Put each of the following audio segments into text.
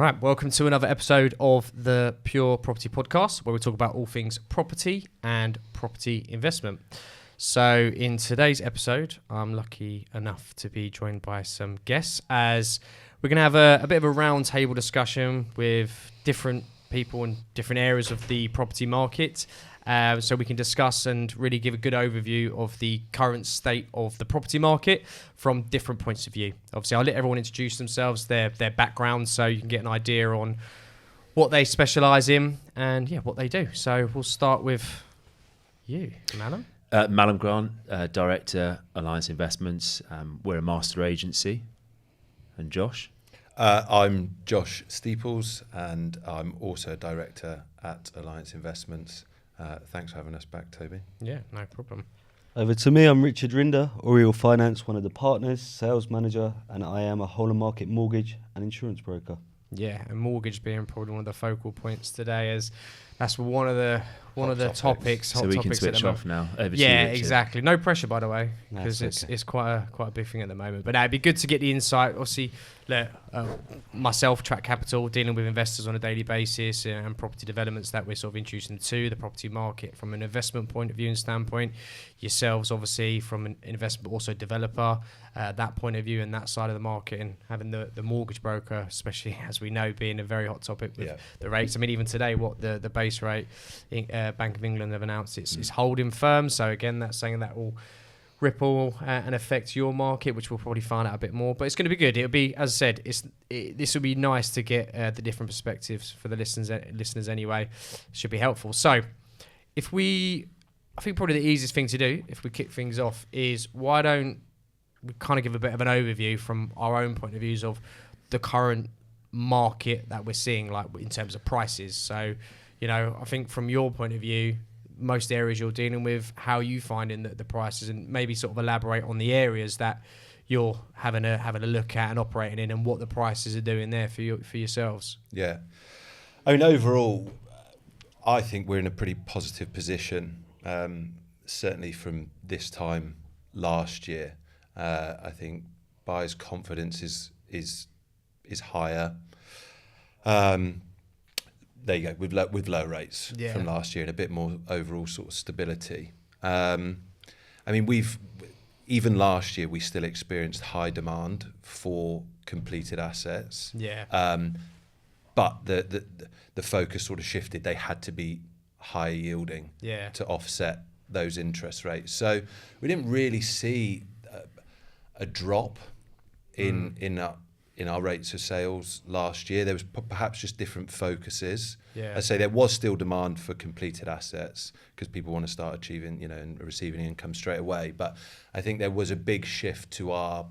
Right, welcome to another episode of the Pure Property Podcast, where we talk about all things property and property investment. So in today's episode, I'm lucky enough to be joined by some guests, as we're going to have a bit of a round table discussion with different people in different areas of the property market. So we can discuss and really give a good overview of the current state of the property market from different points of view. Obviously, I'll let everyone introduce themselves, their background, so you can get an idea on what they specialise in and what they do. So we'll start with you, Malum. Malum Grant, Director, Alliance Investments. We're a master agency. And Josh? I'm Josh Steeples, and I'm also a Director at Alliance Investments. Thanks for having us back, Toby. Yeah, no problem. Over to me, I'm Richard Rinder, Oriel Finance, one of the partners, sales manager, and I am a whole of market mortgage and insurance broker. Yeah, and mortgage being probably one of the focal points today, as that's one of the topics. So we can switch off now. Over to you, Richard. Exactly. No pressure, by the way, because it's quite a big thing at the moment. But it'd be good to get the insight. Obviously, myself, Track Capital, dealing with investors on a daily basis and property developments that we're sort of introducing to the property market from an investment point of view and standpoint. Yourselves, obviously, from an investment, but also developer, that point of view and that side of the market, and having the mortgage broker, especially as we know, being a very hot topic with the rates. I mean, even today, what the base rate Bank of England have announced it's holding firm. So again, that's saying that will ripple and affect your market, which we'll probably find out a bit more. But it's going to be good. It'll be, as I said, this will be nice to get the different perspectives for the listeners anyway. Should be helpful. So I think probably the easiest thing to do if we kick things off is, why don't we kind of give a bit of an overview from our own point of views of the current market that we're seeing, like in terms of prices. So, I think from your point of view, most areas you're dealing with, how you finding the prices, and maybe sort of elaborate on the areas that you're having a look at and operating in, and what the prices are doing there for yourselves. Yeah. I mean, overall, I think we're in a pretty positive position, certainly from this time last year. I think buyers' confidence is higher. There you go, with low rates from last year and a bit more overall sort of stability. I mean, even last year we still experienced high demand for completed assets. Yeah. But the focus sort of shifted. They had to be high yielding to offset those interest rates. So we didn't really see a drop in our rates of sales last year. There was perhaps just different focuses. Yeah. I say there was still demand for completed assets because people want to start achieving, and receiving income straight away. But I think there was a big shift to our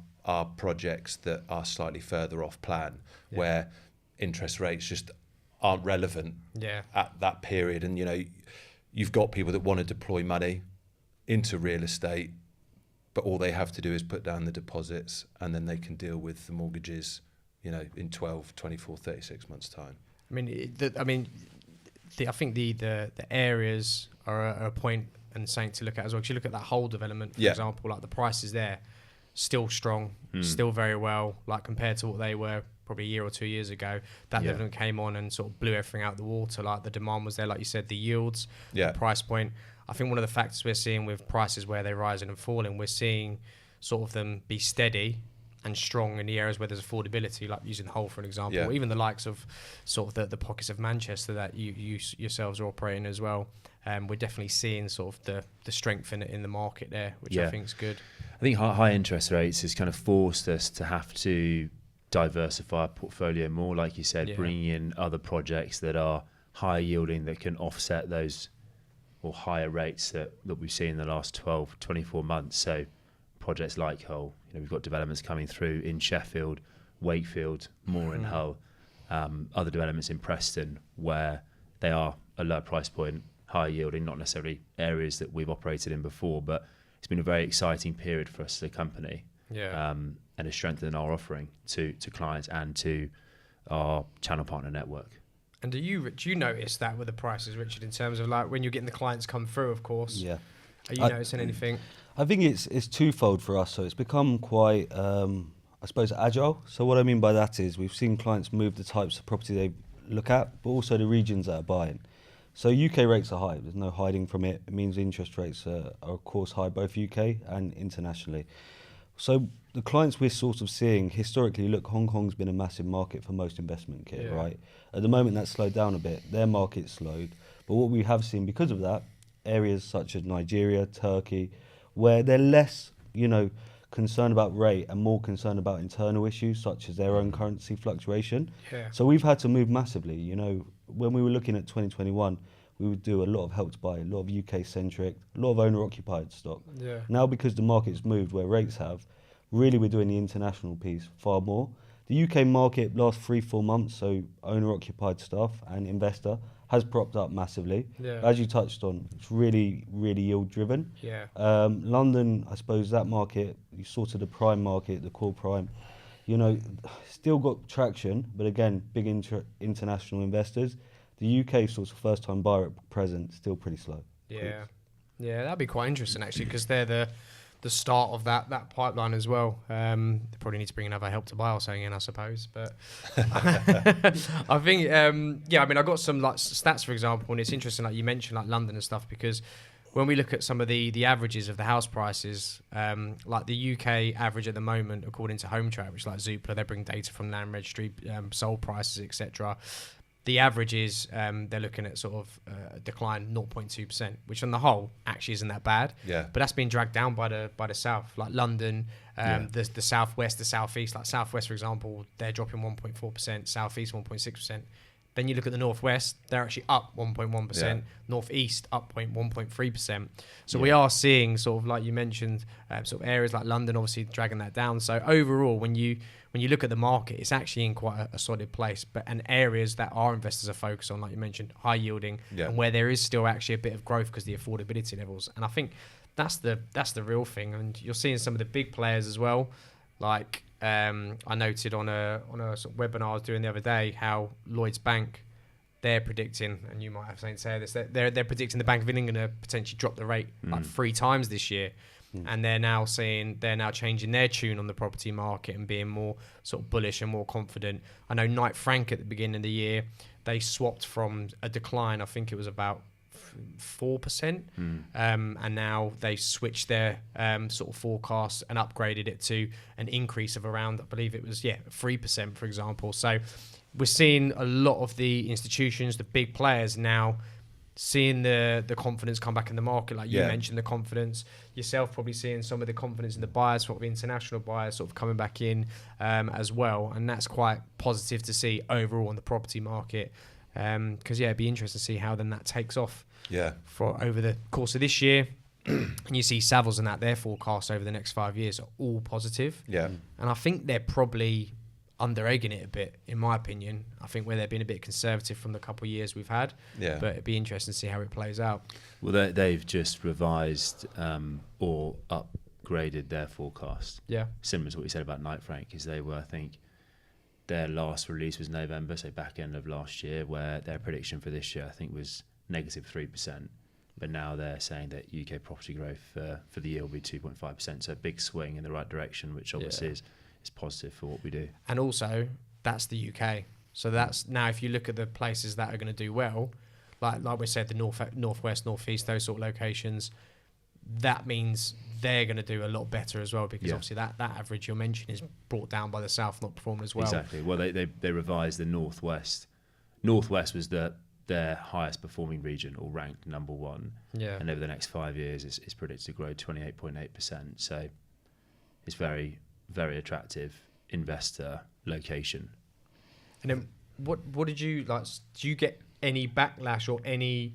projects that are slightly further off plan, where interest rates just aren't relevant at that period. And, you've got people that want to deploy money into real estate, but all they have to do is put down the deposits, and then they can deal with the mortgages, in 12, 24, 36 months' time. I mean, I think the areas are a point and something to look at as well. Because you look at that whole development, for example, like the prices there, still strong, still very well, like compared to what they were probably a year or 2 years ago. That development came on and sort of blew everything out the water. Like the demand was there, like you said, the yields, the price point. I think one of the factors we're seeing with prices where they're rising and falling, we're seeing sort of them be steady and strong in the areas where there's affordability, like using Hull for an example, or even the likes of sort of the pockets of Manchester that you yourselves are operating as well. We're definitely seeing sort of the strength in the market there, which I think is good. I think high interest rates has kind of forced us to have to diversify our portfolio more, like you said, bringing in other projects that are higher yielding, that can offset those or higher rates that we've seen in the last 12, 24 months. So projects like Hull, we've got developments coming through in Sheffield, Wakefield, more in Hull, other developments in Preston where they are a lower price point, higher yielding, not necessarily areas that we've operated in before, but it's been a very exciting period for us as a company, and has strengthened our offering to clients and to our channel partner network. And do you notice that with the prices, Richard, in terms of like when you're getting the clients come through, of course? Yeah. Are you noticing anything? I think it's twofold for us. So it's become quite I suppose, agile. So what I mean by that is we've seen clients move the types of property they look at, but also the regions that are buying. So UK rates are high. There's no hiding from it. It means interest rates are of course high, both UK and internationally. So the clients we're sort of seeing historically, look, Hong Kong's been a massive market for most investment kit, right? At the moment, that's slowed down a bit. Their market's slowed. But what we have seen because of that, areas such as Nigeria, Turkey, where they're less, concerned about rate and more concerned about internal issues such as their own currency fluctuation. Yeah. So we've had to move massively. When we were looking at 2021, we would do a lot of Help to Buy, a lot of UK-centric, a lot of owner-occupied stock. Yeah. Now, because the market's moved where rates have, really we're doing the international piece far more. The UK market last 3-4 months, so owner-occupied stuff and investor, has propped up massively. Yeah. As you touched on, it's really, really yield-driven. Yeah. London, I suppose that market, you sort of the prime market, the core prime, still got traction, but again, big international investors. The UK sort of first-time buyer at present, still pretty slow. Yeah. Yeah, that'd be quite interesting actually, because they're the start of that pipeline as well. They probably need to bring another Help to Buy or something in, I suppose. But I think, I got some like stats, for example, and it's interesting, like you mentioned, like London and stuff, because when we look at some of the averages of the house prices, like the UK average at the moment, according to Home Track, which is like Zoopla, they bring data from Land Registry, sold prices, etc. The average is they're looking at sort of a decline 0.2%, which on the whole actually isn't that bad. Yeah. But that's been dragged down by the south, like London, the southwest, the southeast. Like southwest, for example, they're dropping 1.4%, southeast 1.6%. Then you look at the northwest, they're actually up 1.1%. Yeah. Northeast up 1.3%. So we are seeing sort of like you mentioned, sort of areas like London obviously dragging that down. So overall, when you look at the market, it's actually in quite a solid place. And areas that our investors are focused on, like you mentioned, high yielding, and where there is still actually a bit of growth because the affordability levels. And I think that's the real thing. And you're seeing some of the big players as well, like. I noted on a sort of webinar I was doing the other day how Lloyds Bank, they're predicting, and you might have something to say this, they're predicting the Bank of England going to potentially drop the rate like 3 times this year. And they're now changing their tune on the property market and being more sort of bullish and more confident. I know Knight Frank at the beginning of the year, they swapped from a decline, I think it was about 4%, and now they switched their sort of forecast and upgraded it to an increase of around, I believe it was 3%, for example. So we're seeing a lot of the institutions, the big players now seeing the confidence come back in the market, like you mentioned, the confidence yourself, probably seeing some of the confidence in the buyers, sort of international buyers sort of coming back in as well, and that's quite positive to see overall in the property market, because it'd be interesting to see how then that takes off for over the course of this year. And you see Savills and their forecasts over the next 5 years are all positive, and I think they're probably under-egging it a bit, in my opinion. I think where they've been a bit conservative from the couple of years we've had. But it'd be interesting to see how it plays out. Well, they've just revised or upgraded their forecast. Similar to what you said about Knight Frank, is they were, I think, their last release was November, so back end of last year, where their prediction for this year, I think, was -3%. But now they're saying that UK property growth for the year will be 2.5%. So a big swing in the right direction, which obviously is positive for what we do. And also, that's the UK. So that's now, if you look at the places that are going to do well, like we said, the northwest, northeast, those sort of locations, that means they're going to do a lot better as well, because obviously that average you're mentioning is brought down by the south not performing as well. Exactly. Well, they revised the northwest. Northwest was their highest performing region, or ranked number 1. And over the next 5 years, it's predicted to grow 28.8%. So it's very, very attractive investor location. And then what did you like? Do you get any backlash or any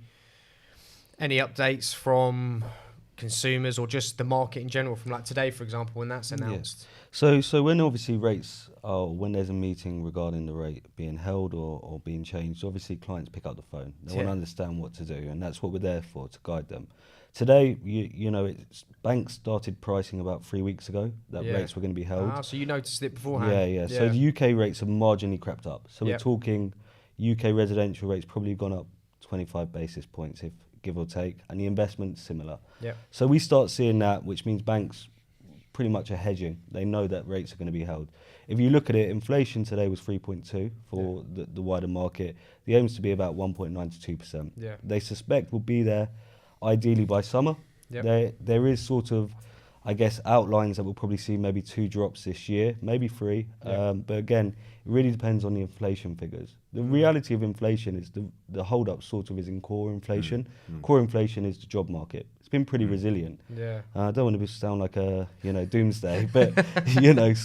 updates from consumers or just the market in general from like today, for example, when that's announced? So when obviously when there's a meeting regarding the rate being held or being changed, obviously clients pick up the phone. They want to understand what to do, and that's what we're there for, to guide them. Today, banks started pricing about 3 weeks ago that rates were going to be held. So you noticed it beforehand? Yeah. So the UK rates have marginally crept up. So we're talking UK residential rates probably gone up 25 basis points, if give or take, and the investment's similar. So we start seeing that, which means banks pretty much a hedging. They know that rates are going to be held. If you look at it, inflation today was 3.2 for the wider market. The aim is to be about 1.9 to 2%. Yeah. They suspect will be there ideally by summer. Yep. There is sort of, I guess, outlines that we'll probably see maybe 2 drops this year, maybe 3. But again, it really depends on the inflation figures. The reality of inflation is the hold-up sort of is in core inflation. Core inflation is the job market. It's been pretty resilient. Yeah. I don't want to sound like a doomsday, but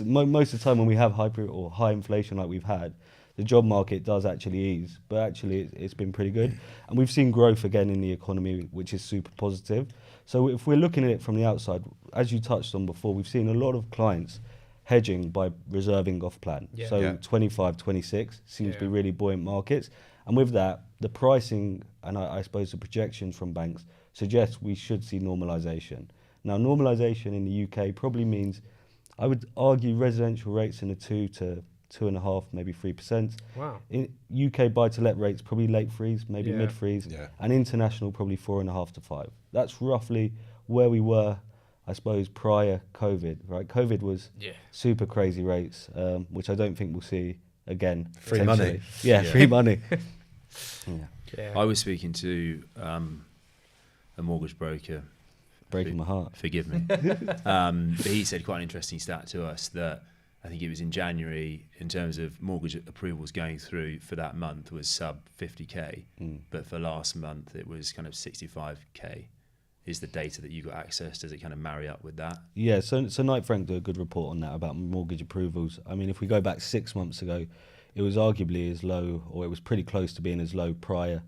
most of the time when we have high inflation like we've had, the job market does actually ease. But actually, it's been pretty good, and we've seen growth again in the economy, which is super positive. So if we're looking at it from the outside, as you touched on before, we've seen a lot of clients hedging by reserving off plan. Yeah. So 25, 26 seems to be really buoyant markets, and with that, the pricing and I suppose the projections from banks suggest we should see normalisation. Now, normalisation in the UK probably means, I would argue, residential rates in the 2 to 2.5%, maybe 3%. Wow. In UK buy-to-let rates, probably late threes, maybe mid threes, Yeah. and international probably 4.5 to 5. That's roughly where we were, I suppose, prior COVID. Right, COVID was super crazy rates, which I don't think we'll see again. Free money. Yeah, free money. Yeah. I was speaking to a mortgage broker. Breaking my heart. Forgive me. But he said quite an interesting stat to us that I think it was in January, in terms of mortgage approvals going through for that month was sub 50k, but for last month it was kind of 65k. Is the data that you got access, does it kind of marry up with that? Yeah, so Knight Frank do a good report on that about mortgage approvals. I mean, if we go back 6 months ago, it was arguably as low, or it was pretty close to being as low prior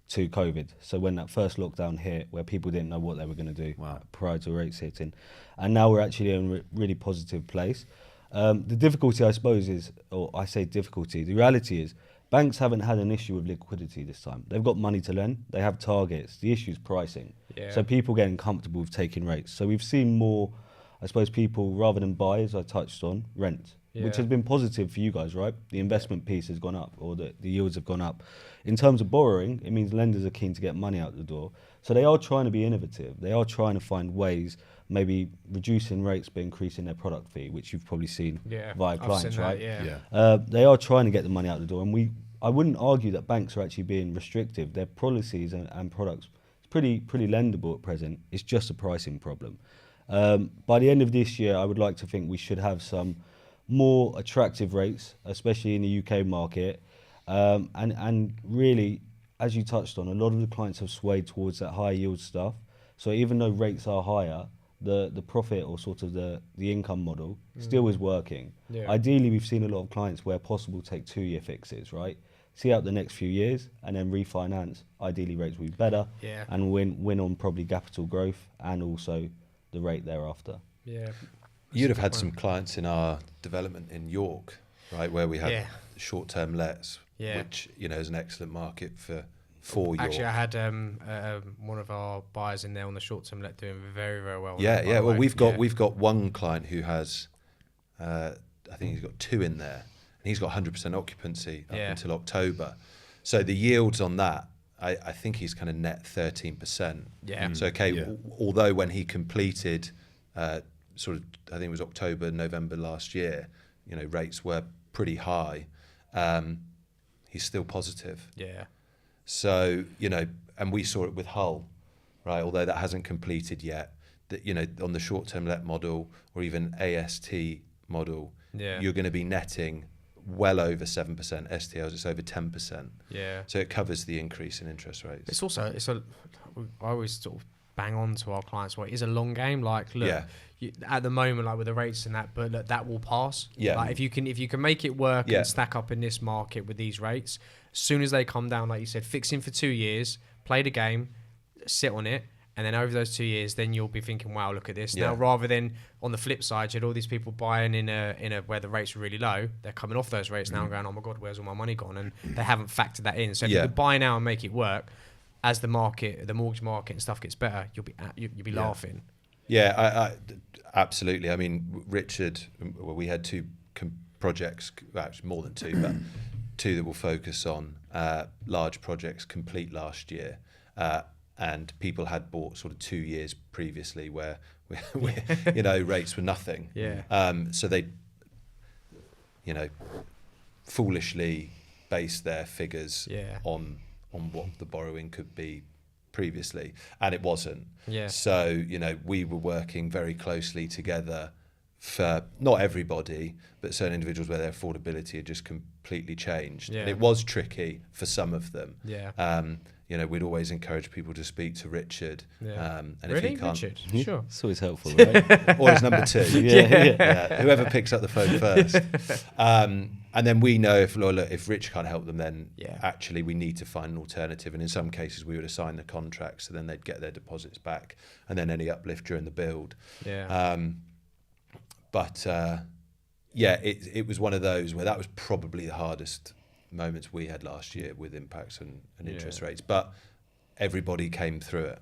to COVID. So when that first lockdown hit, where people didn't know what they were going to do prior to rates hitting. And now we're actually in a really positive place. The difficulty, I suppose, is, or I say difficulty, the reality is banks haven't had an issue with liquidity this time. They've got money to lend, they have targets. The issue is pricing. Yeah. So people getting comfortable with taking rates. So we've seen more, I suppose, people, rather than buy, as I touched on, rent, which has been positive for you guys, right? The investment piece has gone up, or the yields have gone up. In terms of borrowing, it means lenders are keen to get money out the door. So they are trying to be innovative. They are trying to find ways, maybe reducing rates but increasing their product fee, which you've probably seen via clients, right? They are trying to get the money out the door, and I wouldn't argue that banks are actually being restrictive. Their policies and products, it's pretty lendable at present. It's just a pricing problem. By the end of this year, I would like to think we should have some more attractive rates, especially in the UK market. And really, as you touched on, a lot of the clients have swayed towards that high yield stuff. So even though rates are higher, the profit, or sort of the income model still is working. Yeah. Ideally, we've seen a lot of clients where possible take 2-year fixes, right? See out the next few years and then refinance. Ideally, rates will be better and win on probably capital growth and also the rate thereafter. Yeah. You'd have had some clients in our development in York, right, where we had short-term lets, which is an excellent market for York. Actually, I had one of our buyers in there on the short-term let doing very, very well. Yeah. Well, we've got one client who has, I think he's got 2 in there, and he's got 100% occupancy up until October. So the yields on that, I think he's kind of net 13%. Yeah. So although when he completed, sort of, I think it was October, November last year, rates were pretty high. He's still positive. Yeah. So, and we saw it with Hull, right? Although that hasn't completed yet, that, on the short-term let model or even AST model, you're going to be netting well over 7%. STLs, it's over 10%. Yeah. So it covers the increase in interest rates. It's also, I always sort of bang on to our clients, well, it is a long game. Like, look, at the moment, like with the rates and that, but look, that will pass. Yeah. Like if you can make it work and stack up in this market with these rates, as soon as they come down, like you said, fix in for 2 years, play the game, sit on it, and then over those 2 years, then you'll be thinking, wow, look at this. Now, rather than on the flip side, you had all these people buying in a where the rates are really low, they're coming off those rates now and going, oh my God, where's all my money gone? And they haven't factored that in. So if you could buy now and make it work, as the mortgage market and stuff gets better, you'll be laughing. Yeah, I absolutely. I mean, Richard, well, we had 2 projects, actually more than 2, but 2 that will focus on large projects complete last year. and people had bought sort of 2 years previously where you know, rates were nothing. So they, you know, foolishly based their figures on what the borrowing could be previously, and it wasn't. So, you know, we were working very closely together for not everybody, but certain individuals where their affordability had just completely changed. And it was tricky for some of them. You know, we'd always encourage people to speak to Richard. And really? if he can't, Richard? Sure. It's always helpful, right? or his number 2. Whoever picks up the phone first. And then we know if Rich can't help them, then actually we need to find an alternative. And in some cases, we would assign the contract, so then they'd get their deposits back, and then any uplift during the build. It was one of those where that was probably the hardest moments we had last year with impacts and interest rates. But everybody came through it.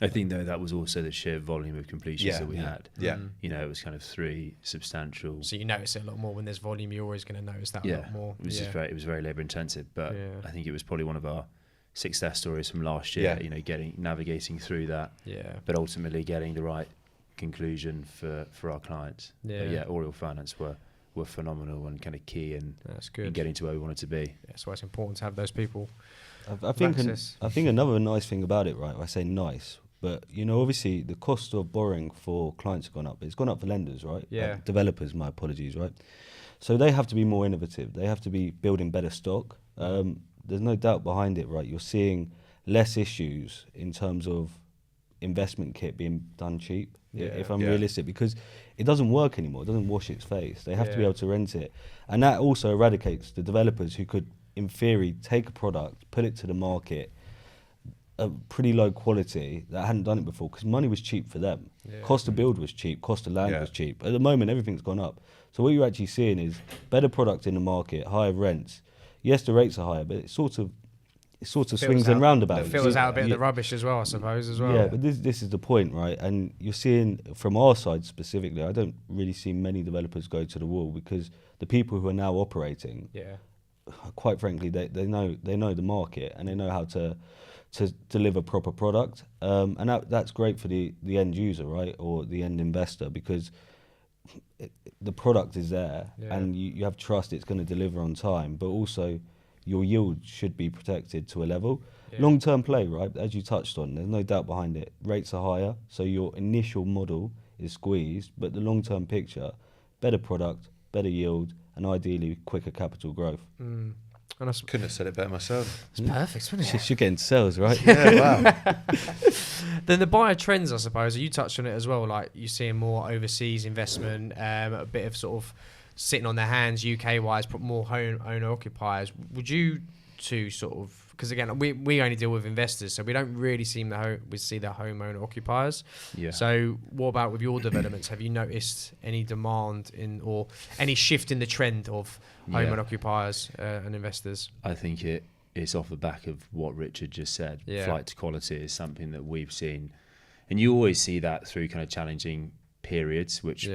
I think, though, that was also the sheer volume of completions that we had. Yeah. You know, it was kind of 3 substantial. So you notice it a lot more when there's volume. You're always going to notice that a lot more. It was very labour intensive, but I think it was probably one of our success stories from last year. You know, navigating through that, but ultimately getting the right conclusion for our clients. Oriel Finance were phenomenal and kind of key in getting to where we wanted to be. That's why it's important to have those people. I think another nice thing about it, right? I say nice, but you know, obviously the cost of borrowing for clients have gone up. It's gone up for lenders, right? Developers, my apologies, right? So they have to be more innovative. They have to be building better stock. There's no doubt behind it, right? You're seeing less issues in terms of investment kit being done cheap, if I'm realistic, because it doesn't work anymore. It doesn't wash its face. They have to be able to rent it. And that also eradicates the developers who could, in theory, take a product, put it to the market, a pretty low quality that hadn't done it before, because money was cheap for them. Cost of build was cheap, cost of land was cheap. At the moment, everything's gone up. So what you're actually seeing is better product in the market, higher rents. Yes, the rates are higher, but it sort of swings and roundabouts. It fills out a bit of the rubbish as well, I suppose, as well. Yeah, but this is the point, right? And you're seeing, from our side specifically, I don't really see many developers go to the wall, because the people who are now operating, quite frankly, they know the market, and they know how to deliver proper product. And that's great for the end user, right? Or the end investor, because the product is there, and you have trust it's going to deliver on time, but also your yield should be protected to a level. Long-term play, right? As you touched on, there's no doubt behind it. Rates are higher, so your initial model is squeezed, but the long-term picture, better product, better yield, and ideally quicker capital growth. And I couldn't have said it better myself. It's perfect, isn't it? You're getting sales, right? Wow. Then the buyer trends, I suppose, you touched on it as well, like you're seeing more overseas investment, a bit of sort of sitting on their hands UK-wise, put more owner-occupiers. Would you two sort of, because again, we only deal with investors, so we don't really see the homeowner-occupiers. So what about with your developments? Have you noticed any demand or any shift in the trend of homeowner-occupiers and investors? I think it's off the back of what Richard just said. Flight to quality is something that we've seen, and you always see that through kind of challenging periods, which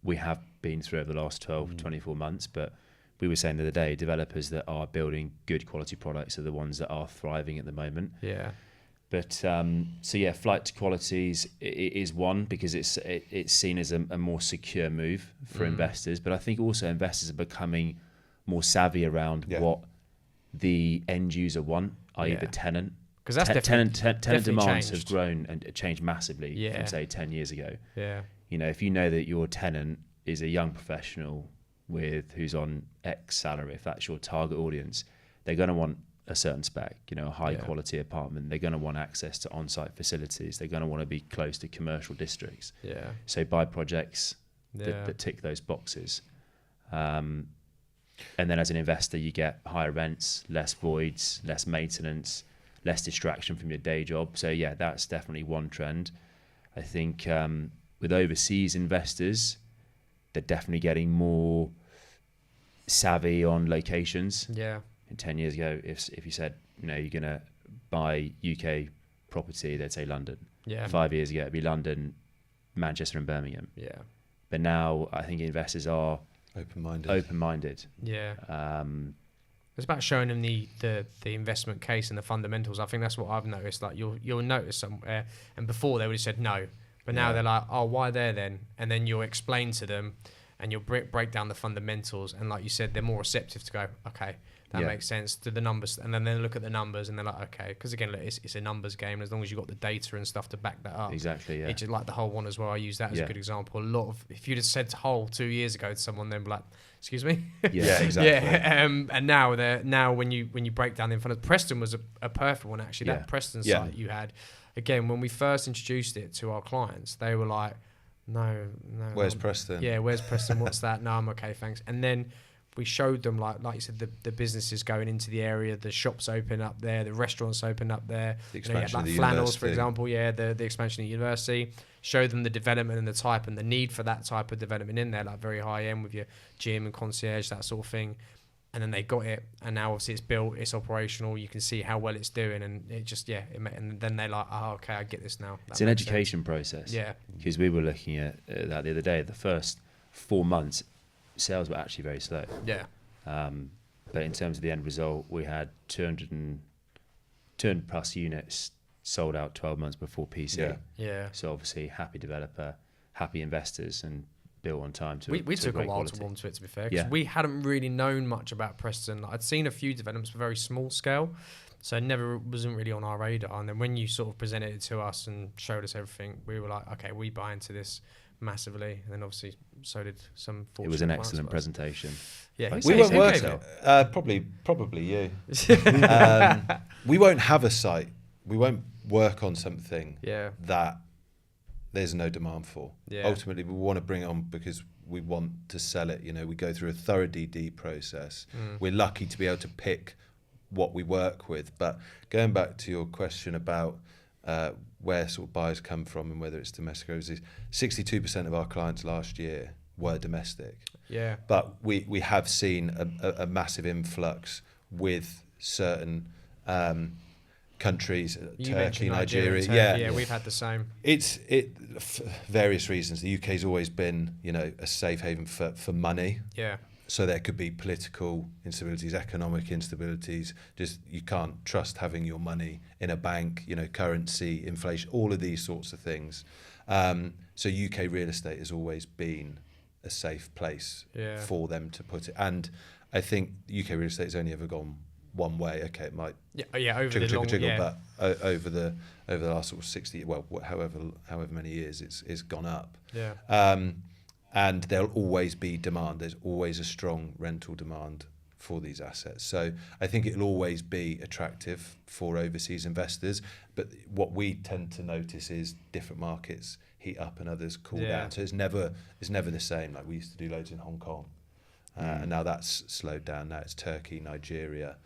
we have been through over the last 12, 24 months. But we were saying the other day, developers that are building good quality products are the ones that are thriving at the moment. But flight to qualities is one, because it's seen as a more secure move for investors. But I think also investors are becoming more savvy around what the end user want, i.e. the tenant. Because that's tenant demands have grown and changed massively from say 10 years ago. You know, if you know that your tenant is a young professional who's on X salary, if that's your target audience, they're going to want a certain spec, you know, a high quality apartment. They're going to want access to on-site facilities. They're going to want to be close to commercial districts. So buy projects that tick those boxes. And then as an investor, you get higher rents, less voids, less maintenance, less distraction from your day job. So that's definitely one trend. I think with overseas investors, they're definitely getting more savvy on locations. 10 years ago, if you said, you know, you're going to buy UK property, they'd say London. 5 years ago, it'd be London, Manchester and Birmingham. But now I think investors are open-minded. It's about showing them the investment case and the fundamentals. I think that's what I've noticed. Like you'll notice somewhere, and before they would have said no, but now they're like, oh, why there then? And then you'll explain to them, and you'll break down the fundamentals. And like you said, they're more receptive to go, okay, that makes sense to the numbers. And then they look at the numbers and they're like, okay, because again, look, it's a numbers game. As long as you've got the data and stuff to back that up. Exactly, yeah. It's just like the whole one as well. I use that as a good example. If you'd have said whole 2 years ago to someone, they'd be like, excuse me? Yeah, exactly. And now when you break down the info, Preston was a perfect one actually. That Preston site you had, again, when we first introduced it to our clients, they were like, no. Where's Preston? Yeah, where's Preston? What's that? No, I'm okay, thanks. And then we showed them, like you said, the businesses going into the area, the shops open up there, the restaurants open up there. The expansion of the Flannels, university. for example, the expansion of the university. Show them the development and the type and the need for that type of development in there, like very high end with your gym and concierge, that sort of thing. And then they got it, and now obviously it's built, it's operational. You can see how well it's doing, and it just and then they're like, oh, okay, I get this now. It's an education process. Yeah, because we were looking at that the other day. The first 4 months, sales were actually very slow. Yeah. But in terms of the end result, we had 200 plus units sold out 12 months before PC. Yeah. So obviously, happy developer, happy investors, and built on time to. We took a while quality. to warm to it, to be fair, because we hadn't really known much about Preston. I'd seen a few developments, but very small scale, so it never wasn't really on our radar. And then when you sort of presented it to us and showed us everything, we were like, okay, we buy into this massively. And then obviously so did some. It was an excellent presentation. Yeah, we won't work. Probably you. We won't have a site. We won't work on something that there's no demand for. Ultimately, we want to bring it on because we want to sell it. You know, we go through a thorough DD process. We're lucky to be able to pick what we work with. But going back to your question about where sort of buyers come from and whether it's domestic or overseas, 62% of our clients last year were domestic. Yeah. But we have seen a massive influx with certain countries, Turkey, Nigeria. Yeah, we've had the same. Various reasons. The UK's always been, a safe haven for money. Yeah. So there could be political instabilities, economic instabilities. Just you can't trust having your money in a bank. Currency, inflation, all of these sorts of things. So UK real estate has always been a safe place for them to put it. And I think UK real estate has only ever gone one way. Okay, it might over triggle, the long but over the last sort of 60, however many years, it's gone up. And there'll always be demand. There's always a strong rental demand for these assets. So I think it'll always be attractive for overseas investors. But what we tend to notice is different markets heat up and others cool down. So it's never the same. Like we used to do loads in Hong Kong. And now that's slowed down. Now it's Turkey, Nigeria.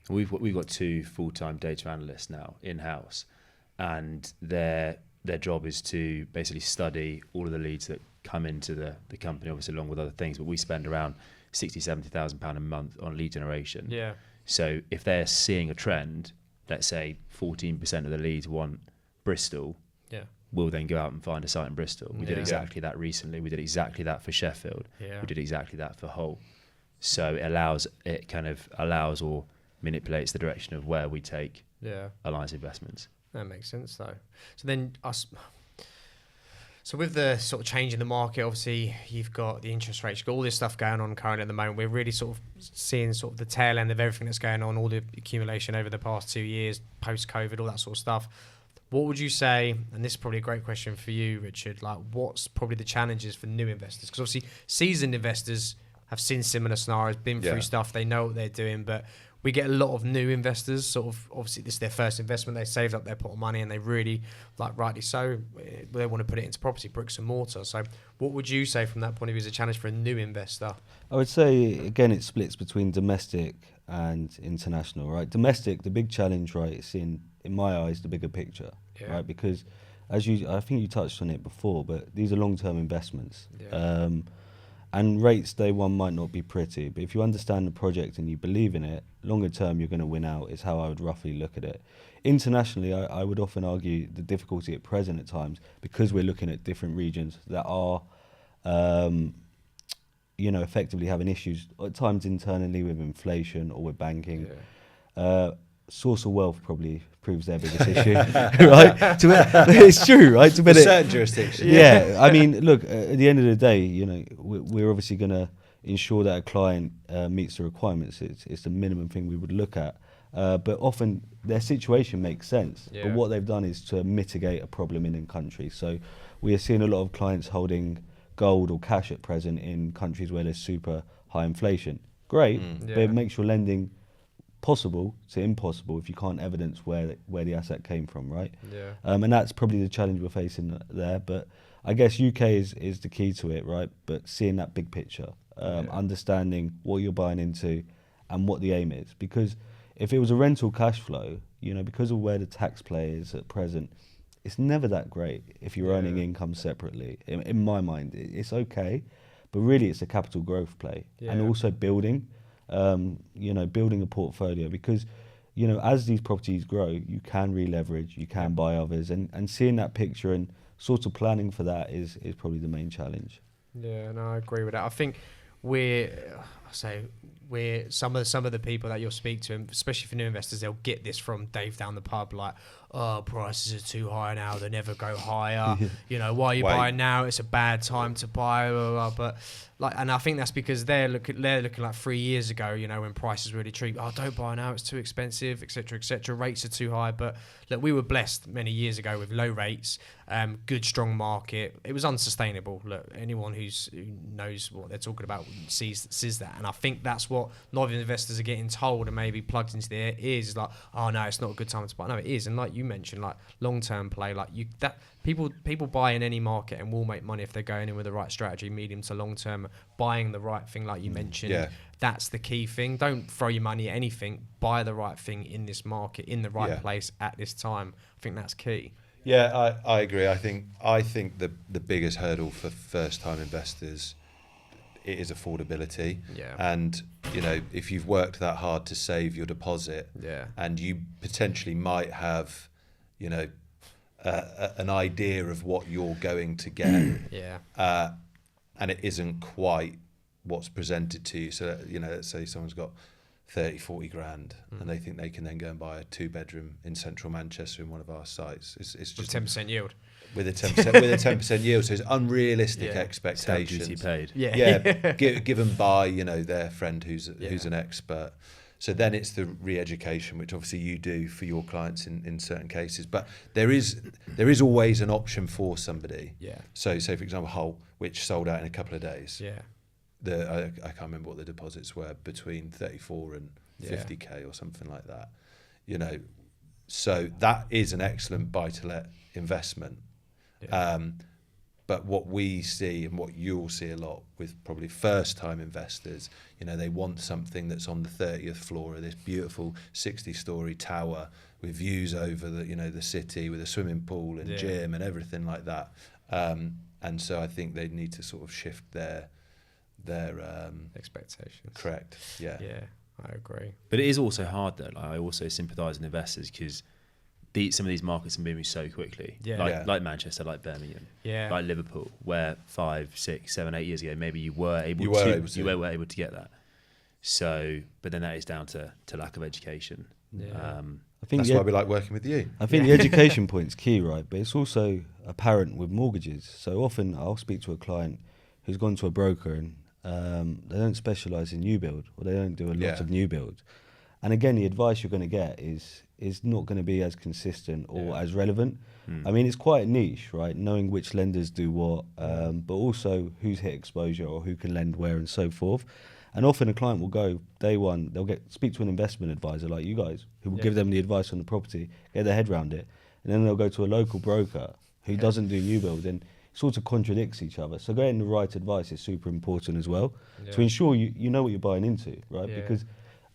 We've got 2 full-time data analysts now in-house, and their job is to basically study all of the leads that come into the company, obviously along with other things. But we spend around £60,000-70,000 a month on lead generation. Yeah. So if they're seeing a trend, let's say 14% of the leads want Bristol. Yeah. We'll then go out and find a site in Bristol. We did exactly that recently. We did exactly that for Sheffield. Yeah. We did exactly that for Hull. So it kind of allows or manipulates the direction of where we take Alliance investments. That makes sense, though. So then So with the sort of change in the market, obviously you've got the interest rates, you've got all this stuff going on currently at the moment. We're really sort of seeing sort of the tail end of everything that's going on, all the accumulation over the past 2 years, post-COVID, all that sort of stuff. What would you say, and this is probably a great question for you, Richard, like what's probably the challenges for new investors? Because obviously seasoned investors have seen similar scenarios, been through stuff, they know what they're doing, but we get a lot of new investors, sort of, obviously this is their first investment, they saved up their pot of money and they really, like rightly so, they want to put it into property, bricks and mortar. So what would you say from that point of view is a challenge for a new investor? I would say, again, it splits between domestic and international, right? Domestic, the big challenge, right, is in my eyes, the bigger picture, right? Because I think you touched on it before, but these are long-term investments. And rates day one might not be pretty, but if you understand the project and you believe in it, longer term you're going to win out, is how I would roughly look at it. Internationally, I would often argue the difficulty at present at times, because we're looking at different regions that are effectively having issues at times internally with inflation or with banking. Source of wealth probably proves their biggest issue, right? It's true, right? To certain jurisdictions. Yeah, I mean, look, at the end of the day, we're obviously going to ensure that a client meets the requirements. It's the minimum thing we would look at. But often their situation makes sense. But what they've done is to mitigate a problem in country. So we are seeing a lot of clients holding gold or cash at present in countries where there's super high inflation. Great, but it makes your lending possible to impossible if you can't evidence where the asset came from, right? And that's probably the challenge we're facing there. But I guess UK is the key to it, right? But seeing that big picture, understanding what you're buying into and what the aim is. Because if it was a rental cash flow, because of where the tax play is at present, it's never that great if you're earning income separately. In my mind, it's okay, but really it's a capital growth play. And also building a portfolio, because, as these properties grow, you can re-leverage, you can buy others, and seeing that picture and sort of planning for that is probably the main challenge. Yeah, no, I agree with that. I think we're some of the people that you'll speak to, especially for new investors, they'll get this from Dave down the pub, like, oh, prices are too high now, they never go higher. Why are you buying now? It's a bad time to buy. Blah, blah, blah. But and I think that's because they're looking like 3 years ago, when prices were really cheap. Oh, don't buy now, it's too expensive, etc., etc. Rates are too high. But look, we were blessed many years ago with low rates, good strong market. It was unsustainable. Look, anyone who knows what they're talking about sees that, and I think that's what a lot of investors are getting told and maybe plugged into their ears, is like, oh no, it's not a good time to buy. No, it is. And like you mentioned, like long-term play, people buy in any market and will make money if they're going in with the right strategy, medium to long-term, buying the right thing, like you mentioned. That's the key thing. Don't throw your money at anything. Buy the right thing in this market, in the right place at this time. I think that's key. Yeah, I agree. I think the biggest hurdle for first-time investors, it is affordability. And if you've worked that hard to save your deposit, and you potentially might have an idea of what you're going to get, and it isn't quite what's presented to you. So let's say someone's got 30-40 grand and they think they can then go and buy a 2-bedroom in central Manchester in one of our sites. It's just 10% yield. With a 10% yield, so it's unrealistic expectations. Stamp duty paid. Given by their friend who's an expert. So then it's the re-education, which obviously you do for your clients in certain cases. But there is always an option for somebody. So say for example Hull, which sold out in a couple of days. I can't remember what the deposits were, between 34 and 50k or something like that. So that is an excellent buy-to-let investment. But what we see and what you'll see a lot with probably first-time investors, they want something that's on the 30th floor of this beautiful 60-story tower with views over the city, with a swimming pool and gym and everything like that. And so I think they need to sort of shift their expectations. Correct. Yeah, I agree. But it is also hard though. Like, I also sympathise with investors because some of these markets can move so quickly. Like Manchester, like Birmingham, like Liverpool, where 5, 6, 7, 8 years ago maybe you were able to get that. So, but then that is down to lack of education. I think that's why we like working with you. I think the education point's key, right? But it's also apparent with mortgages. So often I'll speak to a client who's gone to a broker and they don't specialise in new build, or they don't do a lot of new build. And again, the advice you're going to get is not going to be as consistent or as relevant. I mean, it's quite niche, right? Knowing which lenders do what, but also who's hit exposure or who can lend where and so forth. And often a client will go day one, they'll speak to an investment advisor like you guys, who will give them the advice on the property, get their head around it, and then they'll go to a local broker who doesn't do new build, and sort of contradicts each other. So getting the right advice is super important as well, to ensure you know what you're buying into, right? Because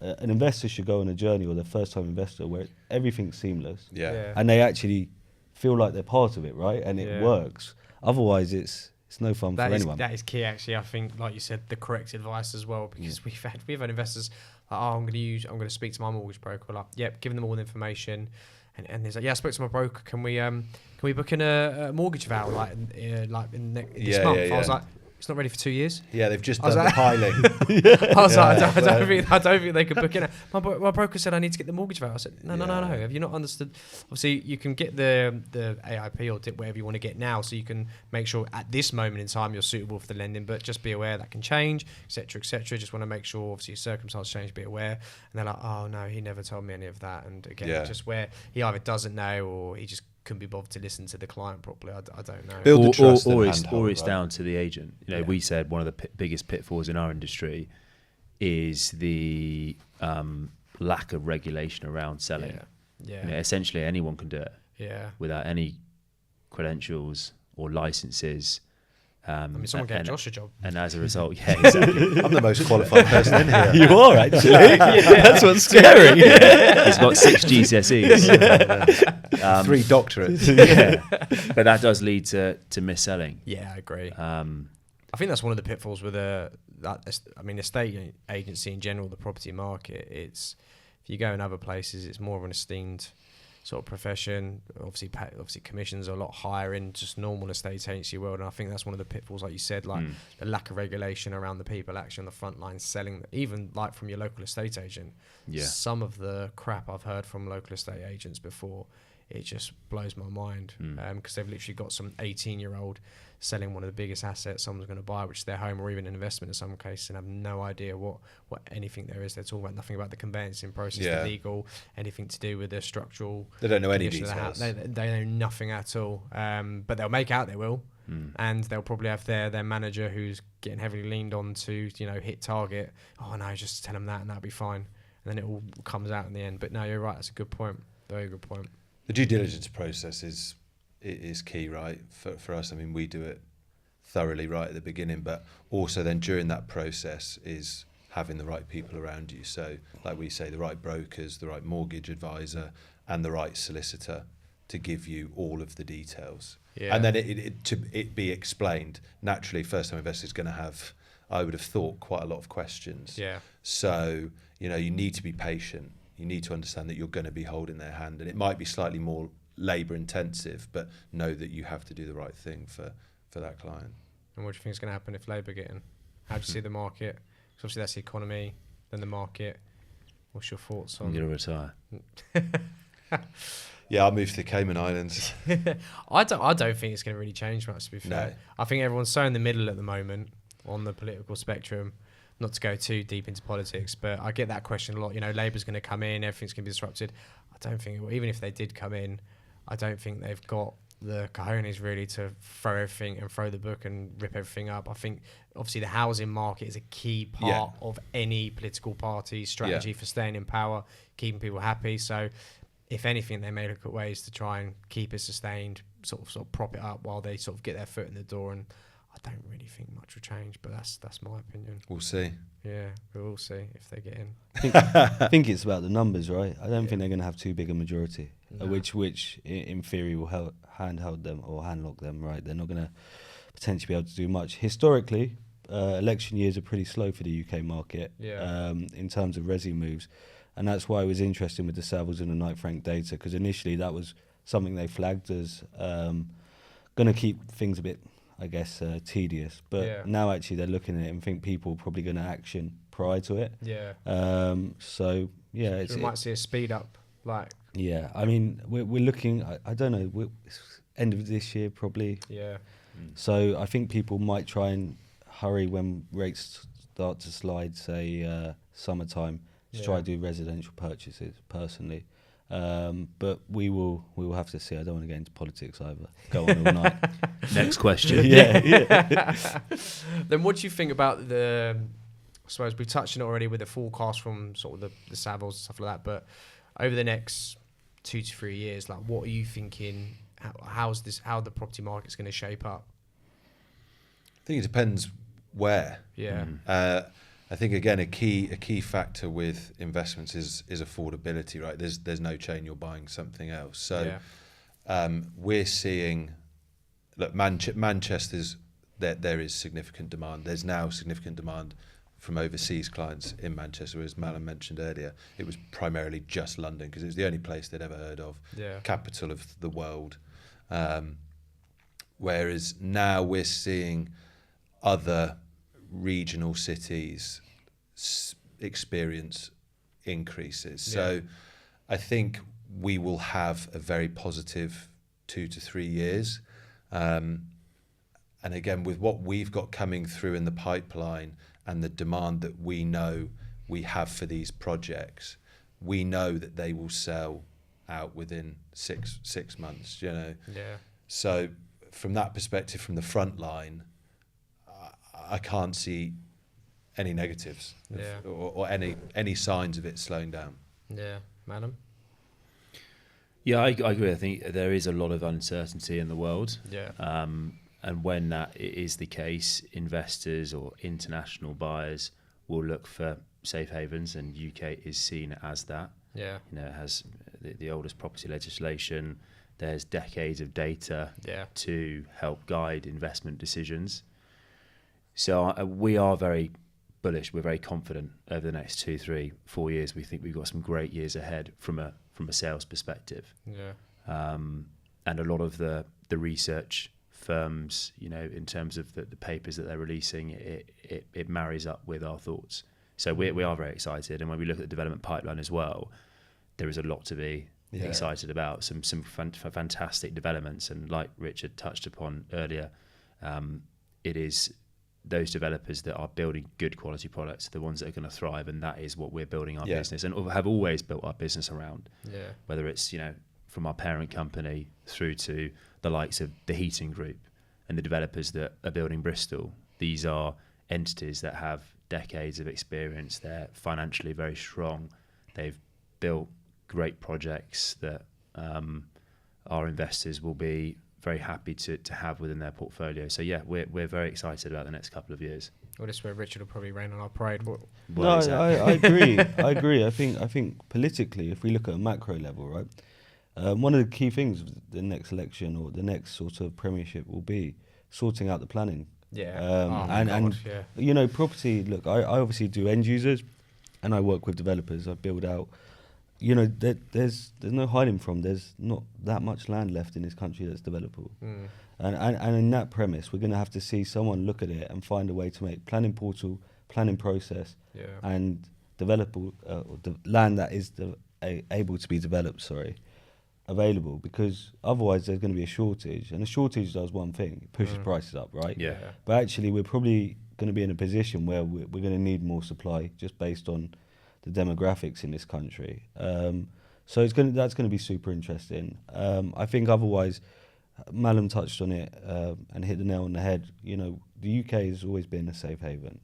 an investor should go on a journey, or their first-time investor, where everything's seamless, and they actually feel like they're part of it, right? And it works. Otherwise, it's no fun for anyone. That is key, actually. I think, like you said, the correct advice as well, because we've had investors like, oh, I'm going to speak to my mortgage broker. We're like, giving them all the information, and there's like, I spoke to my broker. Can we book in a mortgage vow like in this month? I was like, It's not ready for 2 years. Yeah, they've just I was done the like- piling. I was like, Yeah, I don't think they could book in. My broker said I need to get the mortgage value. I said, no. Have you not understood? Obviously, you can get the AIP or DIP, whatever you want to get now, so you can make sure at this moment in time you're suitable for the lending. But just be aware that can change, etc., etc. Just want to make sure, obviously, your circumstances change. Be aware. And they're like, oh no, he never told me any of that. And again, just where he either doesn't know or he just couldn't be bothered to listen to the client properly. I don't know. Build the trust or and it's handhold, right? down to the agent. You know, we said one of the biggest pitfalls in our industry is the lack of regulation around selling. Yeah. You know, essentially, anyone can do it. Yeah. Without any credentials or licenses. I mean, someone gave Josh a job. And as a result, yeah, exactly. I'm the most qualified person in here. You are actually. That's what's scary. He's got 6 GCSEs. 3 doctorates. Yeah. But that does lead to mis-selling. Yeah, I agree. I think that's one of the pitfalls with estate agency in general, the property market. It's, if you go in other places, it's more of an esteemed sort of profession. Obviously commissions are a lot higher in just normal estate agency world, and I think that's one of the pitfalls, like you said, like the lack of regulation around the people actually on the front line selling, even like from your local estate agent. Some of the crap I've heard from local estate agents before, it just blows my mind, because they've literally got some 18-year-old selling one of the biggest assets someone's going to buy, which is their home or even an investment in some cases, and have no idea what anything there is. They're talking about nothing about the conveyancing process, the legal, anything to do with the structural. They don't know any condition of the house. details. They know nothing at all. But they'll make out they will, and they'll probably have their manager who's getting heavily leaned on to, hit target. Oh no, just tell them that and that'll be fine. And then it all comes out in the end. But no, you're right. That's a good point. Very good point. The due diligence process is key, right? For us, I mean, we do it thoroughly right at the beginning, but also then during that process is having the right people around you. So, like we say, the right brokers, the right mortgage advisor, and the right solicitor to give you all of the details. Yeah. And then it be explained. Naturally, first-time investor is going to have, I would have thought, quite a lot of questions. Yeah. So, you need to be patient. You need to understand that you're going to be holding their hand, and it might be slightly more labour intensive, but know that you have to do the right thing for that client. And what do you think is going to happen if Labour get in? How do you see the market? 'Cause obviously that's the economy, then the market. What's your thoughts on? I'm going to retire. Yeah, I'll move to the Cayman Islands. I don't think it's going to really change much, to be fair. No. I think everyone's so in the middle at the moment on the political spectrum. Not to go too deep into politics, but I get that question a lot. Labour's going to come in, everything's going to be disrupted. I don't think it will. Even if they did come in, I don't think they've got the cojones really to throw everything and throw the book and rip everything up. I think obviously the housing market is a key part of any political party's strategy for staying in power, keeping people happy. So if anything, they may look at ways to try and keep it sustained, sort of prop it up while they sort of get their foot in the door. And I don't really think much will change, but that's my opinion. We'll see. Yeah, we'll see if they get in. I think it's about the numbers, right? I don't think they're going to have too big a majority, which in theory will handhold them or handlock them, right? They're not going to potentially be able to do much. Historically, election years are pretty slow for the UK market in terms of resi moves, and that's why it was interesting with the Savills and the Knight Frank data, because initially that was something they flagged as going to keep things a bit, I guess, tedious, but now actually they're looking at it and think people are probably going to action prior to it. Yeah. So we might see a speed up, like. Yeah, I mean, we're looking. I don't know. End of this year probably. Yeah. So I think people might try and hurry when rates start to slide, say summertime, to try to do residential purchases. Personally. But we will have to see. I don't want to get into politics either. Go on all night. Next question. Then what do you think about I suppose we've touched on it already with the forecast from sort of the Savills and stuff like that, but over the next 2 to 3 years, like what are you thinking? How the property market's going to shape up? I think it depends where. Yeah. I think again a key factor with investments is affordability, right? There's no chain, you're buying something else. So we're seeing, look, Manchester's there is significant demand. There's now significant demand from overseas clients in Manchester, as Malin mentioned earlier. It was primarily just London because it was the only place they'd ever heard of, capital of the world. Whereas now we're seeing other regional cities experience increases. So I think we will have a very positive 2 to 3 years. And again, with what we've got coming through in the pipeline and the demand that we know we have for these projects, we know that they will sell out within six months, you know. Yeah. So from that perspective, from the front line, I can't see any negatives or any signs of it slowing down. Yeah, Madam? Yeah, I agree. I think there is a lot of uncertainty in the world. Yeah. And when that is the case, investors or international buyers will look for safe havens, and UK is seen as that. Yeah. You know, it has the oldest property legislation. There's decades of data to help guide investment decisions. So we are very bullish. We're very confident over the next 2, 3, 4 years. We think we've got some great years ahead from a sales perspective. Yeah. And a lot of the research firms, you know, in terms of the papers that they're releasing, it marries up with our thoughts. So we are very excited. And when we look at the development pipeline as well, there is a lot to be excited about. Some fantastic developments. And like Richard touched upon earlier, it is those developers that are building good quality products, the ones that are going to thrive, and that is what we're building our business and have always built our business around. Yeah. Whether it's, you know, from our parent company through to the likes of the Heating Group and the developers that are building Bristol. These are entities that have decades of experience. They're financially very strong. They've built great projects that our investors will be very happy to have within their portfolio. So yeah, we're very excited about the next couple of years. Well, this is where Richard will probably rain on our parade. No, I agree. I agree. I think politically, if we look at a macro level, right, one of the key things of the next election or the next sort of premiership will be sorting out the planning. Yeah. You know, property. Look, I obviously do end users, and I work with developers. I build out. You know, there's no hiding from. There's not that much land left in this country that's developable. And in that premise, we're going to have to see someone look at it and find a way to make planning portal, planning process, and developable land that is able to be developed. Available, because otherwise there's going to be a shortage, and a shortage does one thing: it pushes prices up, right? Yeah. But actually, we're probably going to be in a position where we're going to need more supply, just based on the demographics in this country. So that's going to be super interesting. I think otherwise, Malum touched on it and hit the nail on the head. You know, the UK has always been a safe haven.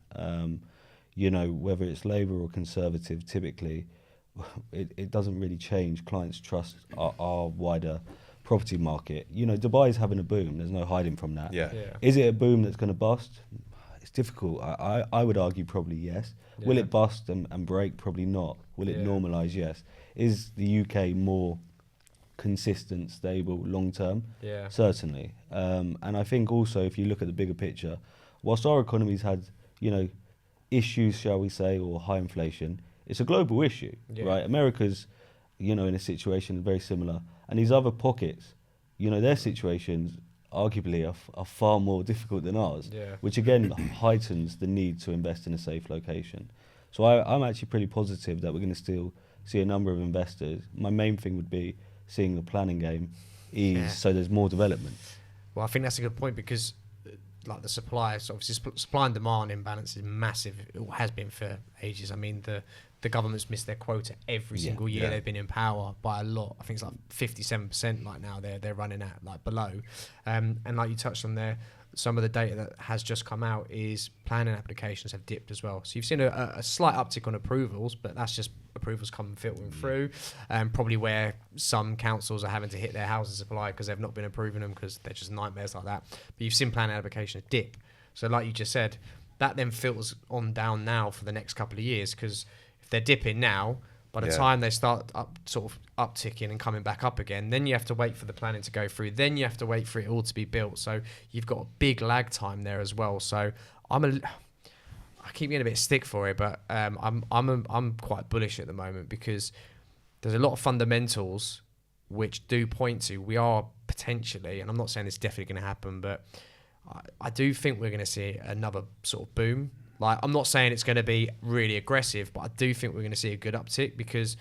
You know, whether it's Labour or Conservative, typically, it doesn't really change. Clients trust our wider property market. You know, Dubai's having a boom. There's no hiding from that. Yeah. Is it a boom that's going to bust? It's difficult. I would argue probably yes. Yeah. Will it bust and break? Probably not. Will it normalise? Yes. Is the UK more consistent, stable, long term? Yeah. Certainly. And I think also, if you look at the bigger picture, whilst our economy's had, you know, issues, shall we say, or high inflation, it's a global issue, right? America's, you know, in a situation very similar. And these other pockets, you know, their situations arguably are far more difficult than ours, which again heightens the need to invest in a safe location. So I'm actually pretty positive that we're going to still see a number of investors. My main thing would be seeing the planning game ease so there's more development. Well, I think that's a good point, because like the supply, so obviously supply and demand imbalance is massive. It has been for ages. I mean, the government's missed their quota every single year they've been in power by a lot. I think it's like 57% like now they're running at, like, below. And like you touched on there, some of the data that has just come out is planning applications have dipped as well. So you've seen a slight uptick on approvals, but that's just approvals coming filtering through. Probably where some councils are having to hit their housing supply because they've not been approving them because they're just nightmares like that. But you've seen planning applications dip. So like you just said, that then filters on down now for the next couple of years, because if they're dipping now, by the time they start sort of upticking and coming back up again, then you have to wait for the planning to go through. Then you have to wait for it all to be built. So you've got a big lag time there as well. So I keep getting a bit of stick for it, but I'm quite bullish at the moment, because there's a lot of fundamentals which do point to we are potentially, and I'm not saying it's definitely going to happen, but I do think we're going to see another sort of boom. Like, I'm not saying it's going to be really aggressive, but I do think we're going to see a good uptick because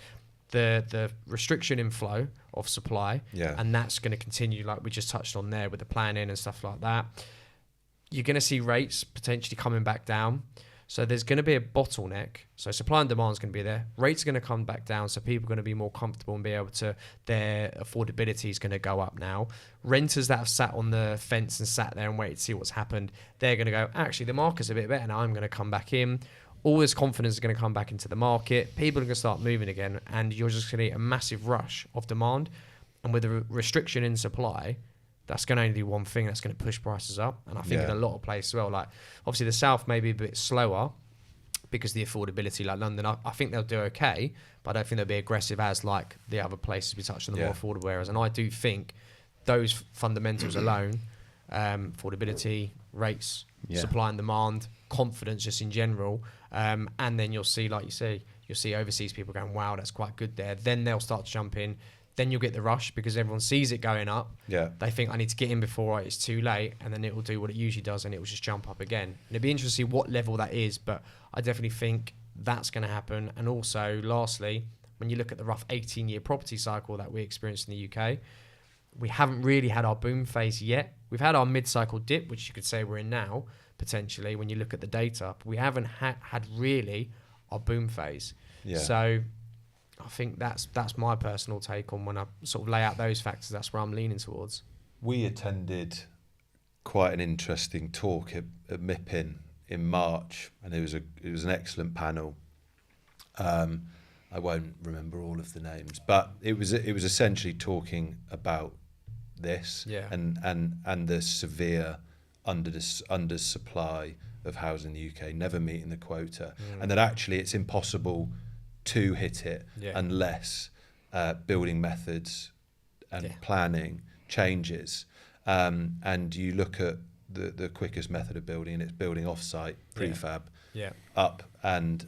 the restriction in flow of supply, and that's going to continue, like we just touched on there with the planning and stuff like that. You're going to see rates potentially coming back down. So there's going to be a bottleneck. So supply and demand is going to be there. Rates are going to come back down. So people are going to be more comfortable and be able to, their affordability is going to go up now. Renters that have sat on the fence and sat there and waited to see what's happened, they're going to go, actually, the market's a bit better now. I'm going to come back in. All this confidence is going to come back into the market. People are going to start moving again. And you're just going to get a massive rush of demand. And with a restriction in supply, that's going to only do one thing. That's going to push prices up. And I think in a lot of places as well, like obviously the South may be a bit slower because of the affordability, like London, I think they'll do okay, but I don't think they'll be aggressive as like the other places we touched on, the more affordable areas. And I do think those fundamentals alone, affordability, rates, supply and demand, confidence just in general, and then you'll see, like you say, you'll see overseas people going, wow, that's quite good there. Then they'll start to jump in. Then you'll get the rush because everyone sees it going up. Yeah. They think I need to get in before it's too late, and then it will do what it usually does, and it will just jump up again. And it'd be interesting to see what level that is, but I definitely think that's going to happen. And also, lastly, when you look at the rough 18-year property cycle that we experienced in the UK, we haven't really had our boom phase yet. We've had our mid-cycle dip, which you could say we're in now, potentially, when you look at the data. But we haven't had really our boom phase. Yeah. So I think that's my personal take on when I sort of lay out those factors. That's where I'm leaning towards. We attended quite an interesting talk at MIPIM in March, and it was an excellent panel. I won't remember all of the names, but it was essentially talking about this and the severe undersupply of housing in the UK, never meeting the quota, and that actually it's impossible to hit it unless building methods and planning changes. And you look at the quickest method of building, and it's building off-site, prefab, up. And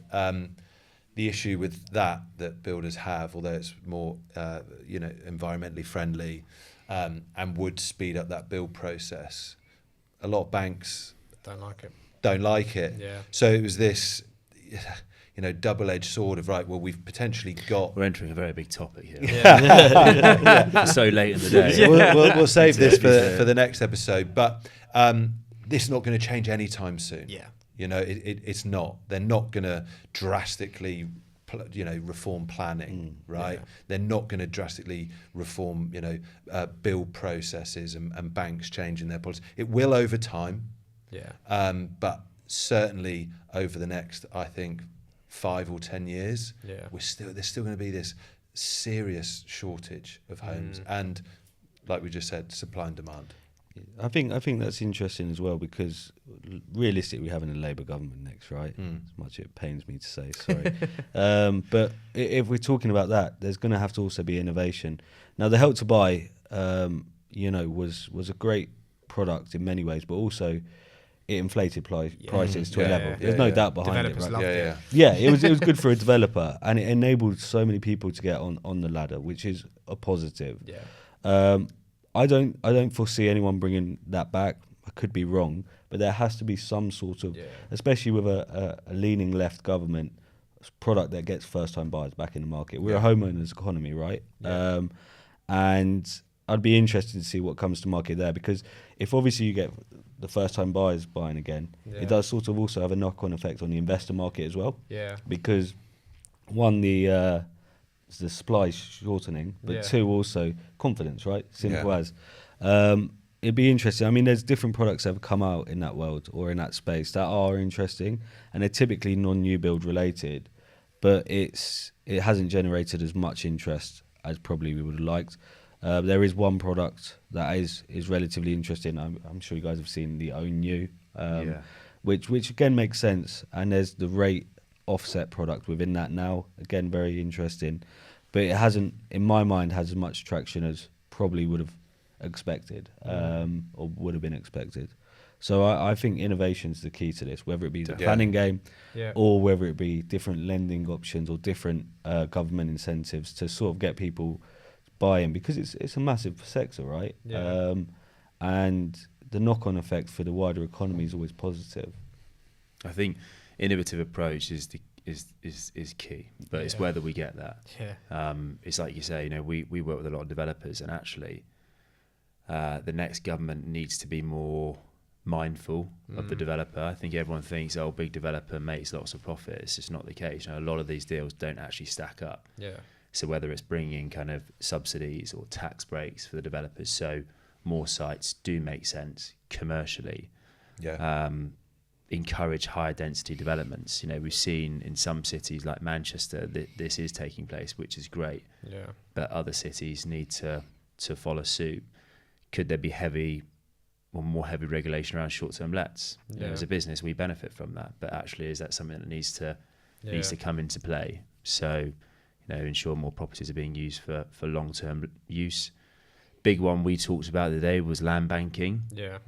the issue with that builders have, although it's more environmentally friendly and would speed up that build process, a lot of banks don't like it. Yeah. So it was this double-edged sword of, right, well, we've potentially got... We're entering a very big topic here. Yeah. So late in the day. Yeah. We'll save this for the next episode, but this is not going to change anytime soon. Yeah. It's not. They're not going to drastically, reform planning, right? Yeah. They're not going to drastically reform, build processes and banks changing their policy. It will over time. Yeah. But certainly over the next, I think, 5 or 10 years, there's still going to be this serious shortage of homes, and like we just said, supply and demand. I think that's interesting as well, because realistically we're having a Labour government next, right? As much as it pains me to say, sorry. But if we're talking about that, there's going to have to also be innovation. Now, the Help to Buy, was a great product in many ways, but also it inflated prices to a level. There's no doubt behind it, right? Yeah, it was good for a developer, and it enabled so many people to get on the ladder, which is a positive. Yeah. I don't foresee anyone bringing that back. I could be wrong, but there has to be some sort of, especially with a leaning left government, product that gets first-time buyers back in the market. We're a homeowners economy, right? Yeah. And I'd be interested to see what comes to market there, because if obviously you get the first-time buyers buying again, it does sort of also have a knock-on effect on the investor market as well. Yeah. Because one, the supply shortening, but two, also confidence, right? Simple as. It'd be interesting. I mean, there's different products that have come out in that world or in that space that are interesting, and they're typically non-new build related, but it hasn't generated as much interest as probably we would have liked. There is one product that is relatively interesting. I'm sure you guys have seen the Own New, which again makes sense. And there's the rate offset product within that now. Again, very interesting. But it hasn't, in my mind, has as much traction as probably would have expected, or would have been expected. So I think innovation is the key to this, whether it be the planning game or whether it be different lending options or different government incentives to sort of get people buy-in, because it's a massive sector, right? Yeah. And the knock-on effect for the wider economy is always positive. I think innovative approach is key, but it's whether we get that. Yeah. It's like you say, we work with a lot of developers, and actually, the next government needs to be more mindful of the developer. I think everyone thinks, big developer makes lots of profit. It's just not the case. A lot of these deals don't actually stack up. Yeah. So whether it's bringing in kind of subsidies or tax breaks for the developers, so more sites do make sense commercially. Yeah. Encourage higher density developments. We've seen in some cities like Manchester that this is taking place, which is great. Yeah. But other cities need to follow suit. Could there be more heavy regulation around short-term lets? As a business, we benefit from that. But actually, is that something that needs to come into play? So, ensure more properties are being used for long-term use. Big one we talked about today was land banking. Yeah.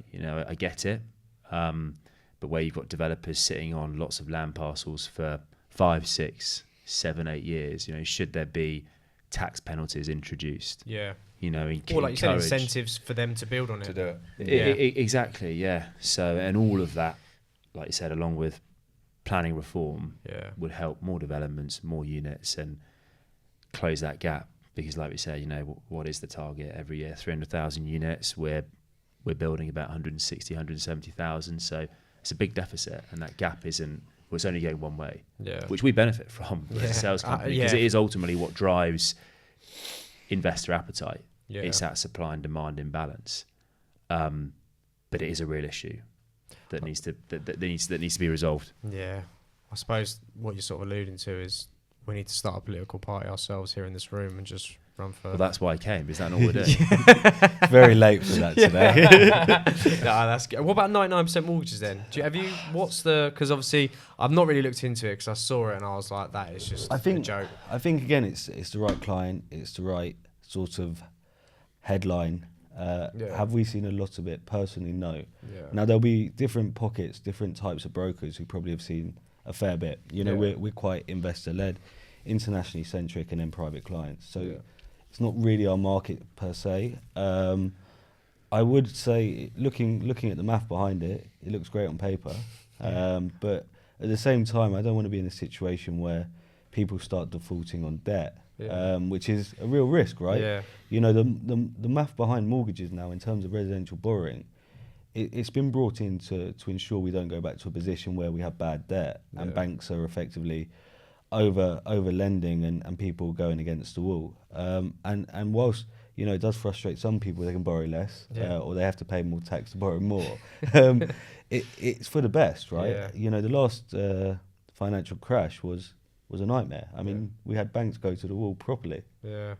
I get it. But where you've got developers sitting on lots of land parcels for 5, 6, 7, 8 years, should there be tax penalties introduced. Yeah. You know, Or like you said, incentives for them to build on it. to do it. Exactly, yeah. So, and all of that, like you said, along with planning reform, would help more developments, more units, and close that gap. Because, like we said, you know, what is the target every year? 300,000 units. We're building about 160, 170,000. So it's a big deficit, and that gap isn't. Well, it's only going one way, which we benefit from as a sales company, because it is ultimately what drives investor appetite. It's that supply and demand imbalance, but it is a real issue that needs to be resolved. Yeah, I suppose what you're sort of alluding to is we need to start a political party ourselves here in this room and just run for. Well, that's why I came. Is that not what we're doing? It's very late for that today. Nah, that's good. What about 99% mortgages then? Because obviously I've not really looked into it because I saw it and I was like, that is just a joke. I think again, it's the right client, it's the right sort of headline. Have we seen a lot of it? Personally, no. Now there'll be different pockets, different types of brokers who probably have seen a fair bit. You know, we're quite investor led, internationally centric, and then private clients. So it's not really our market per se. I would say, looking at the math behind it, it looks great on paper. But at the same time, I don't want to be in a situation where people start defaulting on debt, which is a real risk, right? Yeah. You know, the math behind mortgages now in terms of residential borrowing, it's been brought in to ensure we don't go back to a position where we have bad debt and banks are effectively over lending and people going against the wall. And whilst, you know, it does frustrate some people, they can borrow less or they have to pay more tax to borrow more. It's for the best, right? Yeah. You know, the last financial crash was a nightmare. I mean, we had banks go to the wall properly.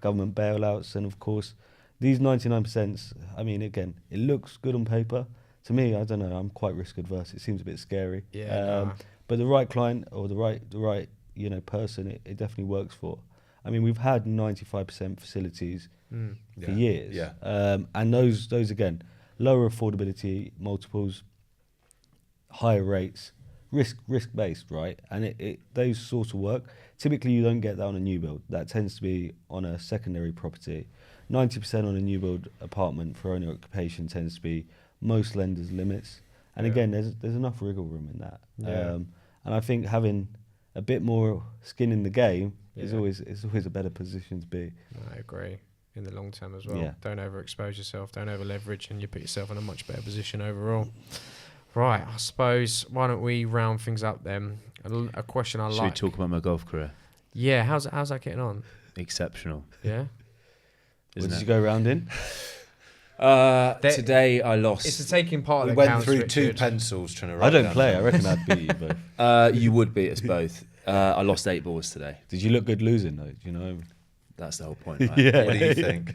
Government bailouts, and of course, these 99%, I mean, again, it looks good on paper. To me, I don't know, I'm quite risk adverse. It seems a bit scary. But the right client or the right you know, person, it definitely works for. I mean, we've had 95% facilities for years. And those again, lower affordability multiples, higher rates, risk-based, right? And those sort of work. Typically, you don't get that on a new build. That tends to be on a secondary property. 90% on a new build apartment for owner occupation tends to be most lenders' limits. And again, there's enough wriggle room in that. And I think having a bit more skin in the game is always a better position to be. I agree. In the long term as well. Don't overexpose yourself, don't over leverage, and you put yourself in a much better position overall. Right, I suppose, why don't we round things up then? A question I like. Should we talk about my golf career? Yeah, how's that getting on? Exceptional. Yeah? What did you go round in? Today I lost. It's the taking part that went counts, through Richard. 2 pencils trying to write I don't down play. that. I reckon I'd beat you both. You would beat us both. I lost 8 balls today. Did you look good losing though? Do you know? That's the whole point, right? What do you think?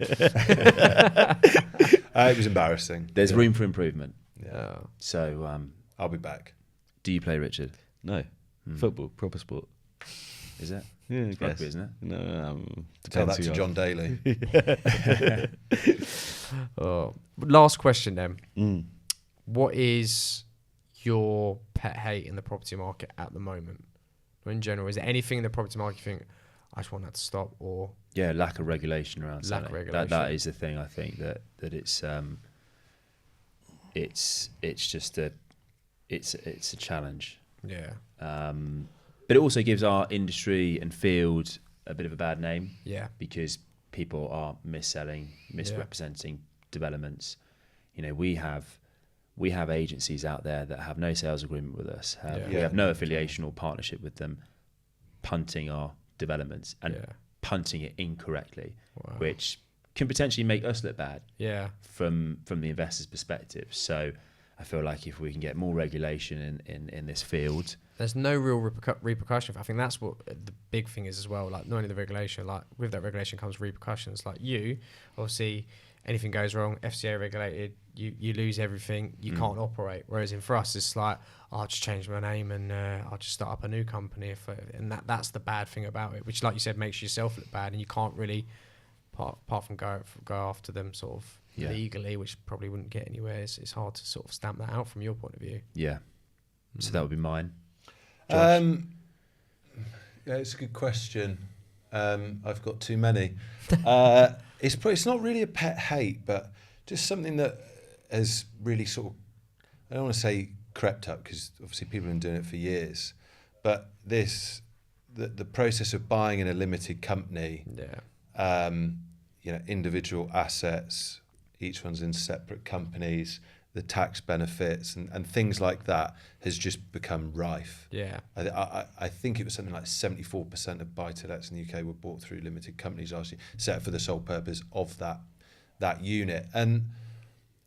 It was embarrassing. There's room for improvement. Yeah. So, I'll be back. do you play, Richard? No. Football, proper sport. Is it? Yeah, I It's rugby, guess. isn't it? No, Tell that depends to who John Daly. Last question then. Mm. What is your pet hate in the property market at the moment? Or in general, is there anything in the property market you think, I just want that to stop, or... Yeah, lack of regulation around Lack of selling. regulation. That is the thing, I think, that it's... it's just it's a challenge. Yeah. But it also gives our industry and field a bit of a bad name. Yeah. Because people are misrepresenting developments. You know, we have agencies out there that have no sales agreement with us. We have no affiliation or partnership with them, punting our developments and punting it incorrectly, which can potentially make us look bad. From the investor's perspective. So I feel like if we can get more regulation in this field, there's no real repercussion. I think that's what the big thing is as well. Like, not only the regulation, like with that regulation comes repercussions. Like, you obviously, anything goes wrong, FCA regulated, you lose everything, you can't operate. Whereas for us, it's like, I'll just change my name and I'll just start up a new company. And that's the bad thing about it, which, like you said, makes yourself look bad, and you can't really, apart from go after them sort of legally, which probably wouldn't get anywhere. It's hard to sort of stamp that out from your point of view. Yeah. So that would be mine. Yeah, it's a good question. I've got too many. It's not really a pet hate, but just something that has really sort of, I don't want to say crept up, because obviously people have been doing it for years, but the process of buying in a limited company, individual assets, each one's in separate companies, the tax benefits and things like that has just become rife. Yeah. I think it was something like 74% of buy-to-lets in the UK were bought through limited companies last year, set up for the sole purpose of that unit. And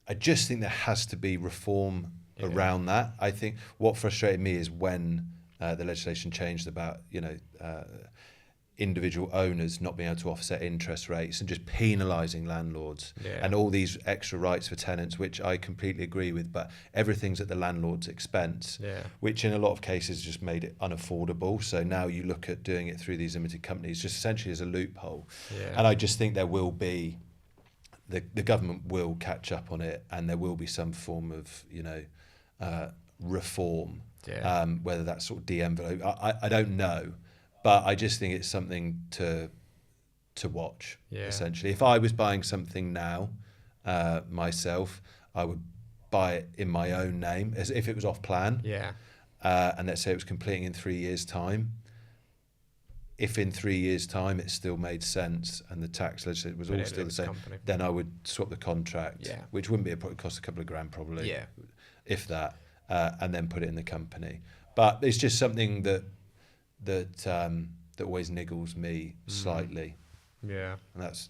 I just think there has to be reform around that. I think what frustrated me is when the legislation changed about, individual owners not being able to offset interest rates and just penalising landlords and all these extra rights for tenants, which I completely agree with, but everything's at the landlord's expense, which in a lot of cases just made it unaffordable. So now you look at doing it through these limited companies just essentially as a loophole. And I just think there will be, the government will catch up on it, and there will be some form of, reform, whether that's sort of de-envelope. I don't know. But I just think it's something to watch, essentially. If I was buying something now, myself, I would buy it in my own name, as if it was off plan. And let's say it was completing in 3 years' time. If in 3 years' time it still made sense and the tax legislation was all still the same, then I would swap the contract, which wouldn't be probably cost a couple of grand probably, if that, and then put it in the company. But it's just something that always niggles me slightly. And that's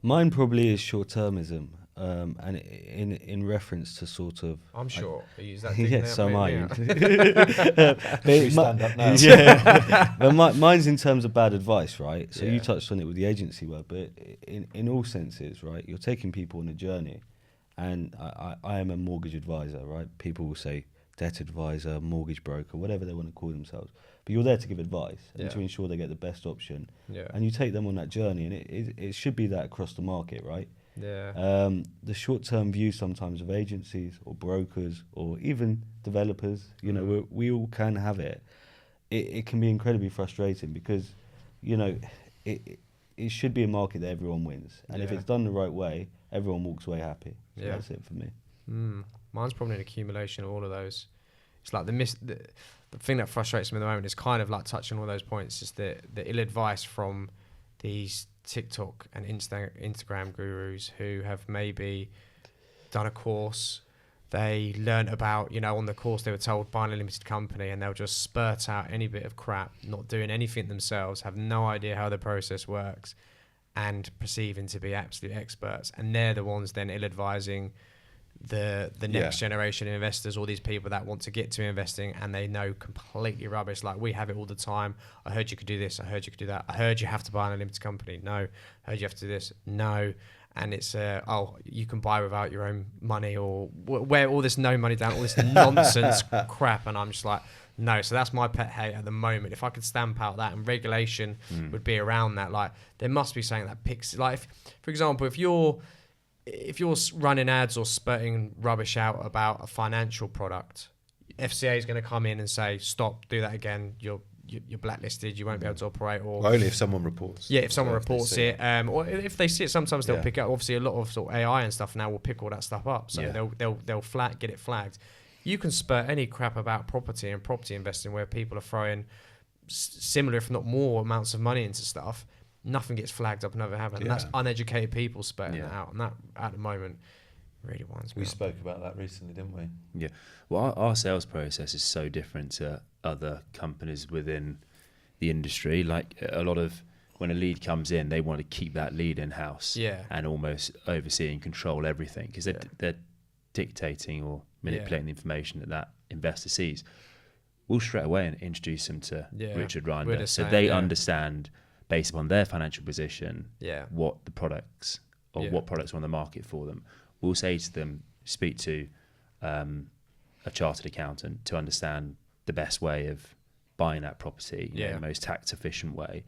Mine probably is short-termism, and in reference to sort of. I'm sure. I use that. So am I. Stand up now. But mine's in terms of bad advice, right? So you touched on it with the agency work, but in all senses, right? You're taking people on a journey, and I am a mortgage advisor, right? People will say debt advisor, mortgage broker, whatever they want to call themselves. But you're there to give advice and to ensure they get the best option. And you take them on that journey, and it should be that across the market, right? The short-term view sometimes of agencies or brokers or even developers, we all can have it. It can be incredibly frustrating because, it should be a market that everyone wins. And if it's done the right way, everyone walks away happy. So that's it for me. Mine's probably an accumulation of all of those. It's like the thing that frustrates me at the moment is kind of like touching all those points, is the ill advice from these TikTok and Instagram gurus who have maybe done a course. They learnt about, on the course they were told buying a limited company, and they'll just spurt out any bit of crap, not doing anything themselves, have no idea how the process works, and perceiving to be absolute experts. And they're the ones then ill advising the next generation of investors, or these people that want to get to investing and they know completely rubbish. Like, we have it all the time. I heard you could do this. I heard you could do that. I heard you have to buy an unlimited company. No. I heard you have to do this. No. And it's you can buy without your own money, or where all this no money down, all this nonsense crap. And I'm just like, no. So that's my pet hate at the moment. If I could stamp out that, and regulation would be around that, like, there must be something that picks, like, for example, if you're running ads or spurting rubbish out about a financial product, FCA is going to come in and say, stop, do that again. You're you're blacklisted. You won't be able to operate, or only if someone reports. Yeah, if someone So if they reports see it, or if they see it, sometimes they'll Yeah. pick up. Obviously, a lot of sort of AI and stuff now will pick all that stuff up, so Yeah. they'll get it flagged. You can spur any crap about property and property investing where people are throwing similar, if not more, amounts of money into stuff. Nothing gets flagged up, never happen. And that's Yeah. uneducated people spurting Yeah. that out, and that at the moment really winds me We up. spoke about that recently, didn't we? Yeah. Well, our sales process is so different to other companies within the industry. Like a lot of when a lead comes in, they want to keep that lead in house. Yeah. And almost oversee and control everything because they're dictating or manipulating the information that investor sees. We'll straight away and introduce them to Richard We're Rinder, the so same, they yeah. understand based upon their financial position Yeah. what the products or Yeah. what products are on the market for them. We'll say to them, speak to a chartered accountant to understand the best way of buying that property, in the most tax efficient way.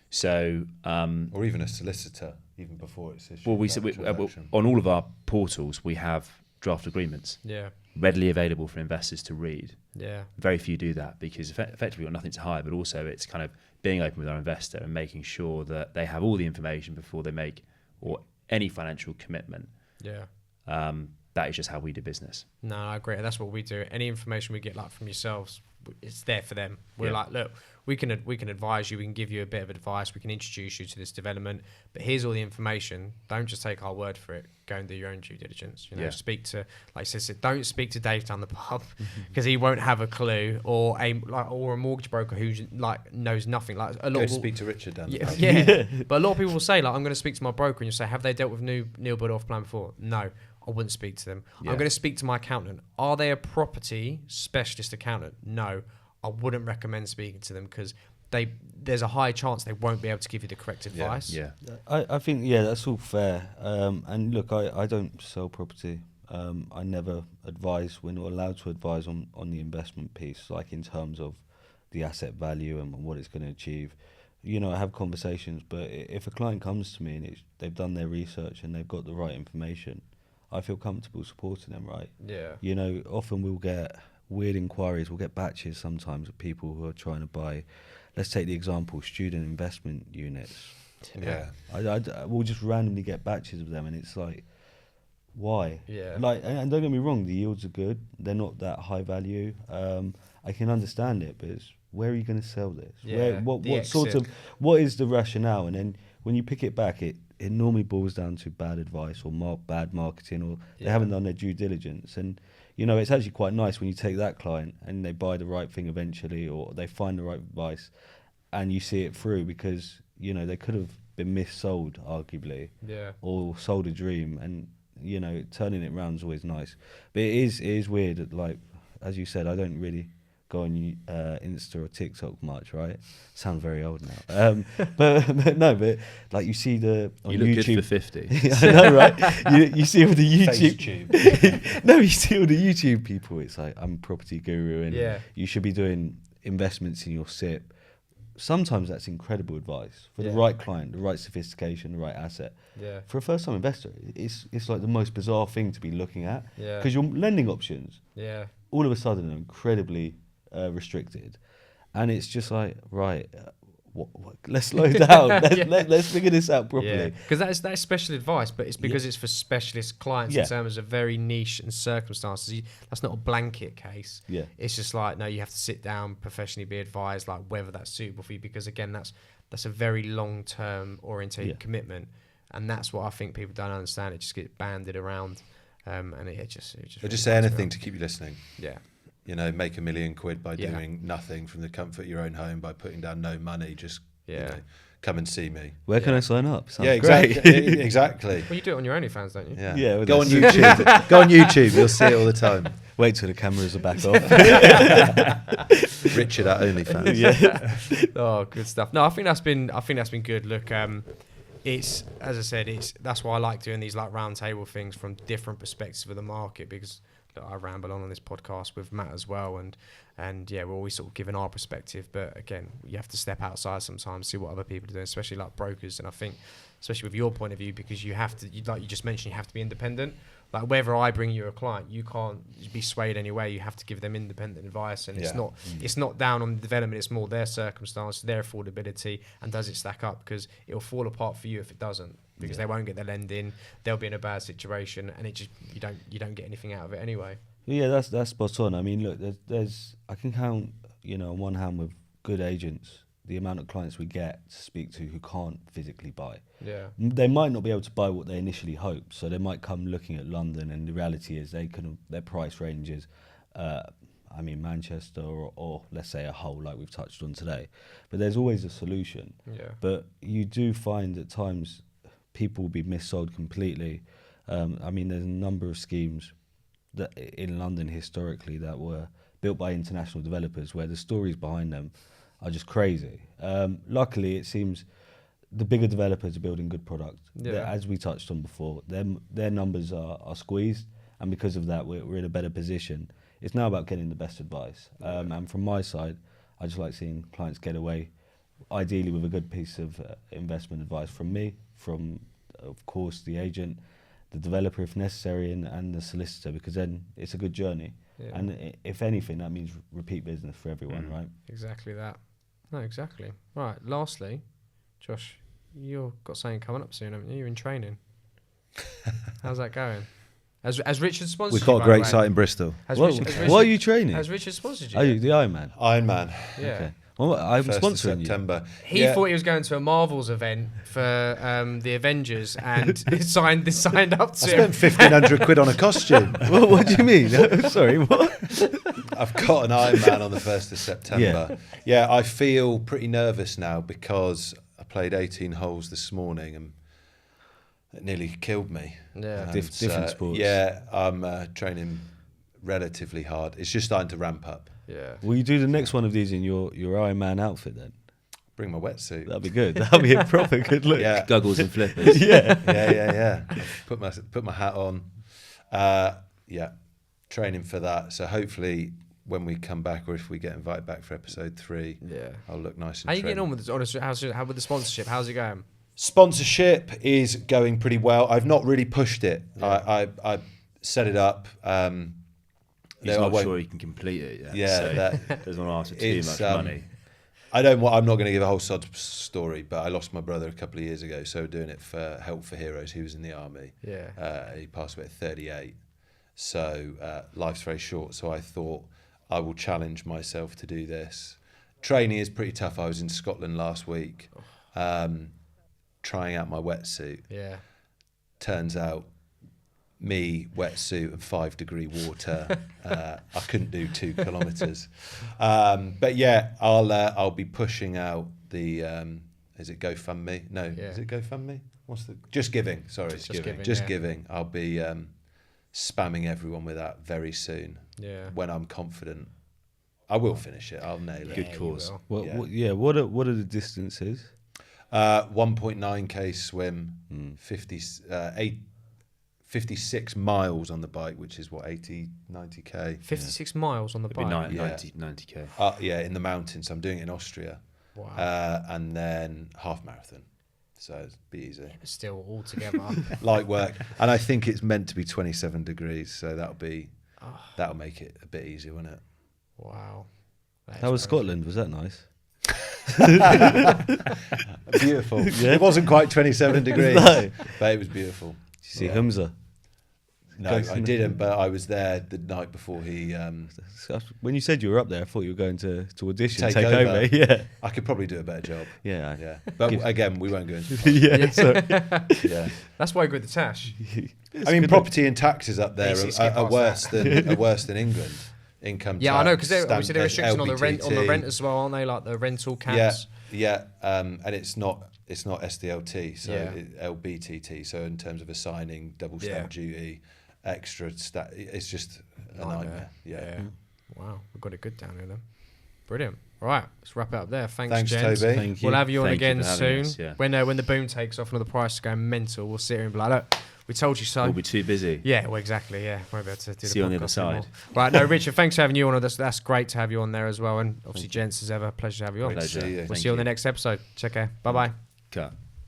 So, Or even a solicitor, even before it's issued. well, transaction. on all of our portals, we have draft agreements Yeah. readily available for investors to read. Yeah. Very few do that because effectively we've got nothing to hide, but also it's kind of being open with our investor and making sure that they have all the information before they make or any financial commitment. Yeah. That is just how we do business. No, I agree. That's what we do. Any information we get like from yourselves, it's there for them. We're like, look, we can advise you. We can give you a bit of advice. We can introduce you to this development. But here's all the information. Don't just take our word for it. Go and do your own due diligence. You know, speak to, like I said, don't speak to Dave down the pub because he won't have a clue, or a mortgage broker who like knows nothing. Like a lot. Go of speak to Richard down the pub. yeah. But a lot of people will say like, I'm going to speak to my broker, and you say, have they dealt with Neil Budd off plan before? No. I wouldn't speak to them. I'm going to speak to my accountant. Are they a property specialist accountant? No. I wouldn't recommend speaking to them because there's a high chance they won't be able to give you the correct advice. Yeah. I think, that's all fair. And look, I don't sell property. I never advise. We're not allowed to advise on the investment piece, like in terms of the asset value and what it's going to achieve. You know, I have conversations, but if a client comes to me and they've done their research and they've got the right information, I feel comfortable supporting them, right? Yeah. You know, often we'll get weird inquiries. We'll get batches sometimes of people who are trying to buy, let's take the example, student investment units. Yeah. We'll just randomly get batches of them, and it's like, why? Yeah. Like, and don't get me wrong, the yields are good. They're not that high value. I can understand it, but where are you going to sell this? Yeah, What what is the rationale? And then when you pick it back, it normally boils down to bad advice or bad marketing, or they haven't done their due diligence. And you know, it's actually quite nice when you take that client and they buy the right thing eventually, or they find the right advice, and you see it through, because you know they could have been missold arguably, or sold a dream, and you know, turning it around is always nice. But it is weird that, like as you said, I don't really go on Insta or TikTok much, right? Sound very old now. But like you see on You look YouTube, good for 50. I know, right? You see all the YouTube. FaceTube. No, you see all the YouTube people. It's like, I'm a property guru, and you should be doing investments in your SIP. Sometimes that's incredible advice for the right client, the right sophistication, the right asset. Yeah. For a first-time investor, it's like the most bizarre thing to be looking at, Yeah. because your lending options Yeah. all of a sudden are incredibly restricted, and it's just like, right, let's slow down. Let's figure this out properly. Because that's special advice, but it's because it's for specialist clients in terms of very niche and circumstances. That's not a blanket case. Yeah. It's just like, no, you have to sit down, professionally be advised, like whether that's suitable for you, because again, that's a very long-term orientated commitment, and that's what I think people don't understand. It just gets banded around, and it just Or just say anything to keep you listening. Yeah. You know, make $1 million by doing nothing from the comfort of your own home, by putting down no money. Just you know, come and see me. Where can I sign up? Sounds exactly. great. Exactly. Well, you do it on your OnlyFans, don't you? Yeah. Go on YouTube. Go on YouTube. You'll see it all the time. Wait till the cameras are back off. Richard at OnlyFans. Oh, good stuff. No, I think that's been good. Look, it's, as I said, that's why I like doing these like round table things from different perspectives of the market, because look, I ramble on this podcast with Matt as well, and we're always sort of giving our perspective, but again, you have to step outside sometimes, see what other people are doing, especially like brokers. And I think, especially with your point of view, because you have to, like you just mentioned, you have to be independent. like whether I bring you a client, you can't be swayed anyway. You have to give them independent advice, and it's not down on the development. It's more their circumstance, their affordability, and does it stack up? Because it'll fall apart for you if it doesn't, because they won't get the lending. They'll be in a bad situation, and it just you don't get anything out of it anyway. Yeah, that's spot on. I mean, look, there's I can count, on one hand with good agents, the amount of clients we get to speak to who can't physically buy. Yeah. They might not be able to buy what they initially hoped, so they might come looking at London, and the reality is their price range is, Manchester or let's say a Hull, like we've touched on today. But there's always a solution. Yeah. But you do find at times people will be missold completely. There's a number of schemes that in London historically that were built by international developers where the stories behind them are just crazy. Luckily, it seems the bigger developers are building good product. Yeah. As we touched on before, their numbers are squeezed, and because of that, we're in a better position. It's now about getting the best advice. And from my side, I just like seeing clients get away, ideally with a good piece of investment advice from me, from, of course, the agent, the developer if necessary, and the solicitor, because then it's a good journey. Yeah. And if anything, that means repeat business for everyone, right? Exactly that. No, exactly. Right, lastly, Josh, you've got something coming up soon, haven't you? You're in training. How's that going? Has Richard sponsored you? We've got a great site in Bristol. What are you training? Has Richard sponsored you? Are you the Ironman? Ironman. Yeah. Okay. Well, I'm sponsoring you. September. He thought he was going to a Marvels event for the Avengers and signed up to I spent 1,500 quid on a costume. What do you mean? Sorry, what? I've got an Ironman on the 1st of September. Yeah, I feel pretty nervous now because I played 18 holes this morning and it nearly killed me. Yeah, different sports. Yeah, I'm training relatively hard. It's just starting to ramp up. Yeah. Will you do the next one of these in your Iron Man outfit then? Bring my wetsuit. That'd be good. That'd be a proper good look. Yeah. Goggles and flippers. Yeah. Put my hat on. Training for that. So hopefully when we come back, or if we get invited back for episode 3, I'll look nice and How are you getting on with this? Honestly, how with the sponsorship? How's it going? Sponsorship is going pretty well. I've not really pushed it. Yeah. I set it up. He's not sure he can complete it yet. Yeah, so that doesn't want to ask for too much money. I'm not going to give a whole sod story, but I lost my brother a couple of years ago, so doing it for Help for Heroes. He was in the army. Yeah. He passed away at 38. So life's very short. So I thought I will challenge myself to do this. Training is pretty tough. I was in Scotland last week, trying out my wetsuit. Yeah. Turns out, me, wetsuit and 5-degree water, I couldn't do 2 kilometres. But yeah, I'll be pushing out the, is it GoFundMe? No, is it GoFundMe? What's the, Just Giving, sorry. Just Giving. I'll be spamming everyone with that very soon. Yeah. When I'm confident. I will finish it, I'll nail it. Good cause. What are the distances? 1.9k swim, 56 miles on the bike, which is what, 80, 90k. 56 miles on the bike? 90k. In the mountains. I'm doing it in Austria. Wow. And then half marathon. So it'll be easy. Still all together. Light work. And I think it's meant to be 27 degrees, so that'll make it a bit easier, won't it? Wow. How was Scotland? Was that nice? Beautiful. Yeah. It wasn't quite 27 degrees, but it was beautiful. Did you see Humza? No, I didn't, but I was there the night before he... when you said you were up there, I thought you were going to audition, take over. Yeah. I could probably do a better job. Yeah. But again, we won't go into yeah. That's why I go with the Tash. Property and taxes up there are worse than England. Income tax. Yeah, I know, because obviously there are restrictions on the rent as well, aren't they? Like the rental caps. Yeah. And it's not SDLT, so LBTT. So in terms of assigning double stamp duty, extra it's just a nightmare. Yeah. Wow, we've got it good down here then. Brilliant. All right, let's wrap it up there. Thanks Toby. Thank you. We'll have you on again soon. Us, yeah. When the boom takes off and the price is going mental, we'll sit here and be like, look, we told you so. We'll be too busy. Yeah, well, exactly. Yeah, won't be able to do See you on the other side. Anymore. Right, no, Richard, thanks for having you on. That's great to have you on there as well. And obviously, gents, as ever, pleasure to have you on. Pleasure. We'll see you on the next episode. Take care. Bye-bye. Cut.